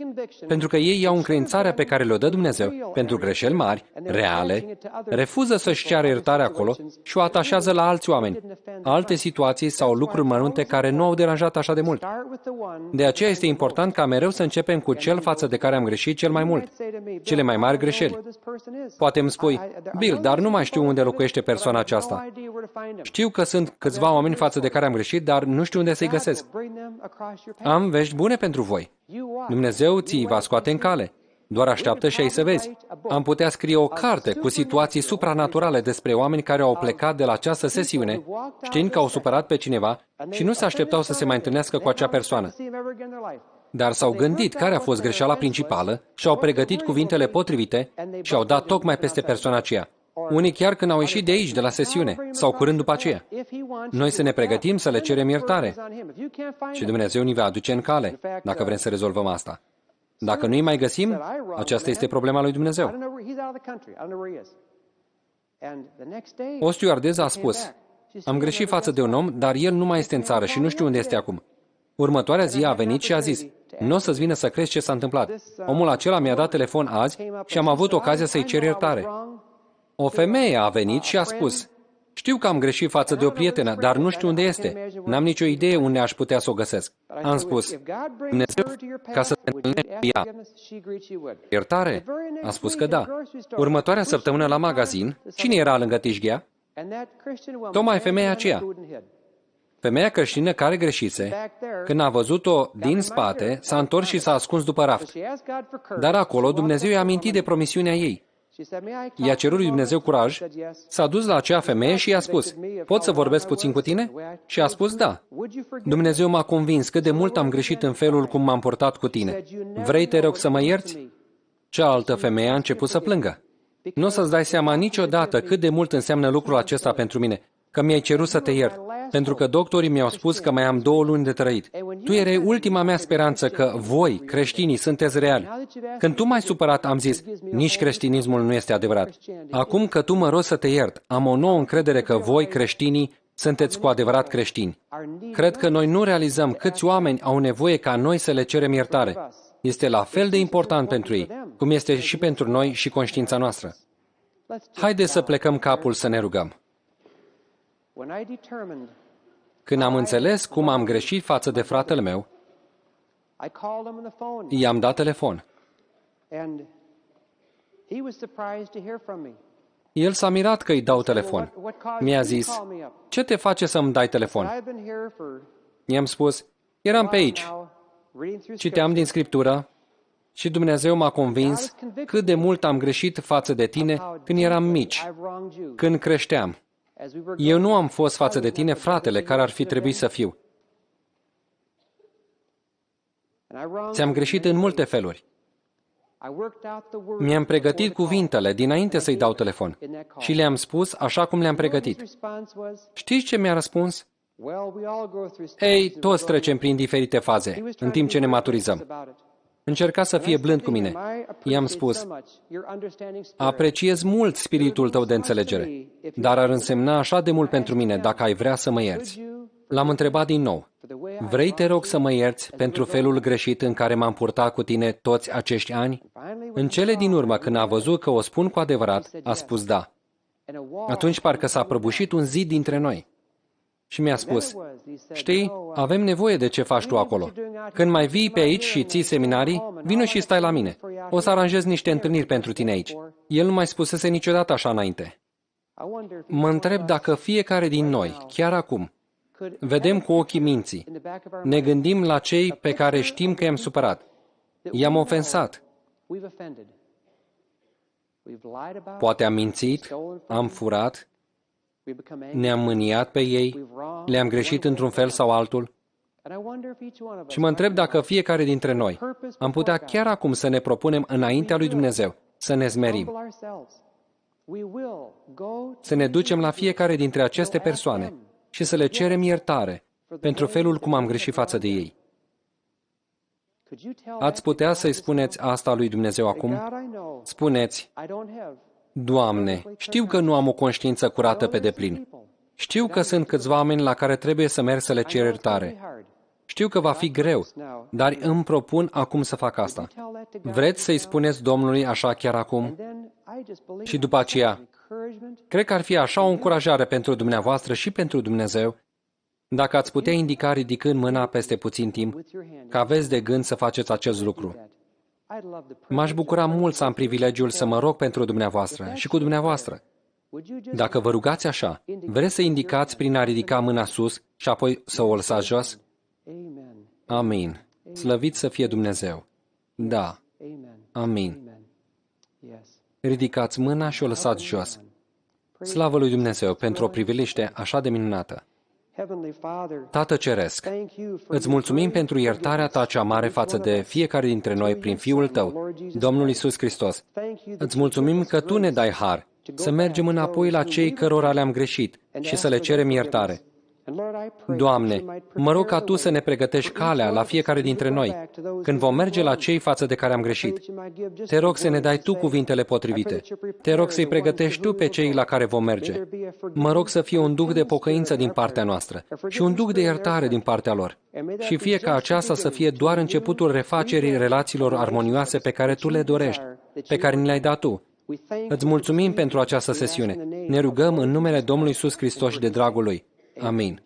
Pentru că ei iau încredințarea pe care le-o dă Dumnezeu pentru greșeli mari, reale, refuză să-și ceară iertare acolo și o atașează la alți oameni, alte situații sau lucruri mărunte care nu au deranjat așa de mult. De aceea este important ca mereu să începem cu cel față de care am greșit cel mai mult, cele mai mari greșeli. Poate îmi spui: Bill, dar nu mai știu unde locuiește persoana aceasta. Știu că sunt câțiva oameni față de care am greșit, dar nu știu unde să-i găsesc. Am vești bune pentru voi. Dumnezeu ți va scoate în cale. Doar așteaptă și ai să vezi. Am putea scrie o carte cu situații supranaturale despre oameni care au plecat de la această sesiune, știind că au supărat pe cineva și nu se așteptau să se mai întâlnească cu acea persoană. Dar s-au gândit care a fost greșeala principală și au pregătit cuvintele potrivite și au dat tocmai peste persoana aceea. Unii chiar când au ieșit de aici, de la sesiune, sau curând după aceea. Noi să ne pregătim să le cerem iertare. Și Dumnezeu ni va aduce în cale, dacă vrem să rezolvăm asta. Dacă nu-i mai găsim, aceasta este problema lui Dumnezeu. O stewardeză a spus: am greșit față de un om, dar el nu mai este în țară și nu știu unde este acum. Următoarea zi a venit și a zis: nu o să-ți vină să crezi ce s-a întâmplat. Omul acela mi-a dat telefon azi și am avut ocazia să-i cer iertare. O femeie a venit și a spus: Știu că am greșit față de o prietenă, dar nu știu unde este. N-am nicio idee unde aș putea să o găsesc. Am spus, Dumnezeu, ca să te întâlnești cu ea. Iertare? A spus că da. Următoarea săptămână la magazin, cine era lângă Tishghea? Tocmai femeia aceea. Femeia creștină care greșise, când a văzut-o din spate, s-a întors și s-a ascuns după raft. Dar acolo Dumnezeu i-a amintit de promisiunea ei. I-a cerut lui Dumnezeu curaj, s-a dus la acea femeie și i-a spus, pot să vorbesc puțin cu tine? Și a spus da. Dumnezeu m-a convins cât de mult am greșit în felul cum m-am purtat cu tine. Vrei, te rog, să mă ierți? Cealaltă femeie a început să plângă. Nu o să-ți dai seama niciodată cât de mult înseamnă lucrul acesta pentru mine, că mi-ai cerut să te iert, pentru că doctorii mi-au spus că mai am 2 luni de trăit. Tu erai ultima mea speranță că voi, creștinii, sunteți reali. Când tu m-ai supărat, am zis, nici creștinismul nu este adevărat. Acum că tu mă rogi să te iert, am o nouă încredere că voi, creștinii, sunteți cu adevărat creștini. Cred că noi nu realizăm câți oameni au nevoie ca noi să le cerem iertare. Este la fel de important pentru ei, cum este și pentru noi și conștiința noastră. Haideți să plecăm capul să ne rugăm. Când am înțeles cum am greșit față de fratele meu, i-am dat telefon. El s-a mirat că îi dau telefon. Mi-a zis, ce te face să-mi dai telefon? I-am spus, eram pe aici, citeam din Scriptură și Dumnezeu m-a convins cât de mult am greșit față de tine când eram mici, când creșteam. Eu nu am fost față de tine fratele care ar fi trebuit să fiu. Ți-am greșit în multe feluri. Mi-am pregătit cuvintele dinainte să-i dau telefon și le-am spus așa cum le-am pregătit. Știți ce mi-a răspuns? Ei, toți trecem prin diferite faze, în timp ce ne maturizăm. Încerca să fie blând cu mine. I-am spus, apreciez mult spiritul tău de înțelegere, dar ar însemna așa de mult pentru mine dacă ai vrea să mă ierți. L-am întrebat din nou, vrei, te rog, să mă ierți pentru felul greșit în care m-am purtat cu tine toți acești ani? În cele din urmă, când a văzut că o spun cu adevărat, a spus da. Atunci parcă s-a prăbușit un zid dintre noi. Și mi-a spus, știi, avem nevoie de ce faci tu acolo. Când mai vii pe aici și ții seminarii, vino și stai la mine. O să aranjez niște întâlniri pentru tine aici. El nu mai spusese niciodată așa înainte. Mă întreb dacă fiecare din noi, chiar acum, vedem cu ochii minții, ne gândim la cei pe care știm că i-am supărat. I-am ofensat. Poate am mințit, am furat, ne-am mâniat pe ei, le-am greșit într-un fel sau altul. Și mă întreb dacă fiecare dintre noi am putea chiar acum să ne propunem înaintea lui Dumnezeu, să ne smerim, să ne ducem la fiecare dintre aceste persoane și să le cerem iertare pentru felul cum am greșit față de ei. Ați putea să-i spuneți asta lui Dumnezeu acum? Spuneți, Doamne, știu că nu am o conștiință curată pe deplin. Știu că sunt câțiva oameni la care trebuie să merg să le cer iertare. Știu că va fi greu, dar îmi propun acum să fac asta. Vreți să-i spuneți Domnului așa chiar acum? Și după aceea, cred că ar fi așa o încurajare pentru dumneavoastră și pentru Dumnezeu, dacă ați putea indica ridicând mâna peste puțin timp, că aveți de gând să faceți acest lucru. M-aș bucura mult să am privilegiul să mă rog pentru dumneavoastră și cu dumneavoastră. Dacă vă rugați așa, vreți să indicați prin a ridica mâna sus și apoi să o lăsați jos? Amin. Slăvit să fie Dumnezeu. Da. Amin. Ridicați mâna și o lăsați jos. Slavă lui Dumnezeu pentru o priveliște așa de minunată. Tată Ceresc, îți mulțumim pentru iertarea ta cea mare față de fiecare dintre noi prin Fiul tău, Domnul Iisus Hristos. Îți mulțumim că tu ne dai har să mergem înapoi la cei cărora le-am greșit și să le cerem iertare. Doamne, mă rog ca Tu să ne pregătești calea la fiecare dintre noi, când vom merge la cei față de care am greșit. Te rog să ne dai Tu cuvintele potrivite. Te rog să-i pregătești Tu pe cei la care vom merge. Mă rog să fie un duh de pocăință din partea noastră și un duh de iertare din partea lor. Și fie ca aceasta să fie doar începutul refacerii relațiilor armonioase pe care Tu le dorești, pe care ni le-ai dat Tu. Îți mulțumim pentru această sesiune. Ne rugăm în numele Domnului Iisus Hristos și de dragul Lui. Amin.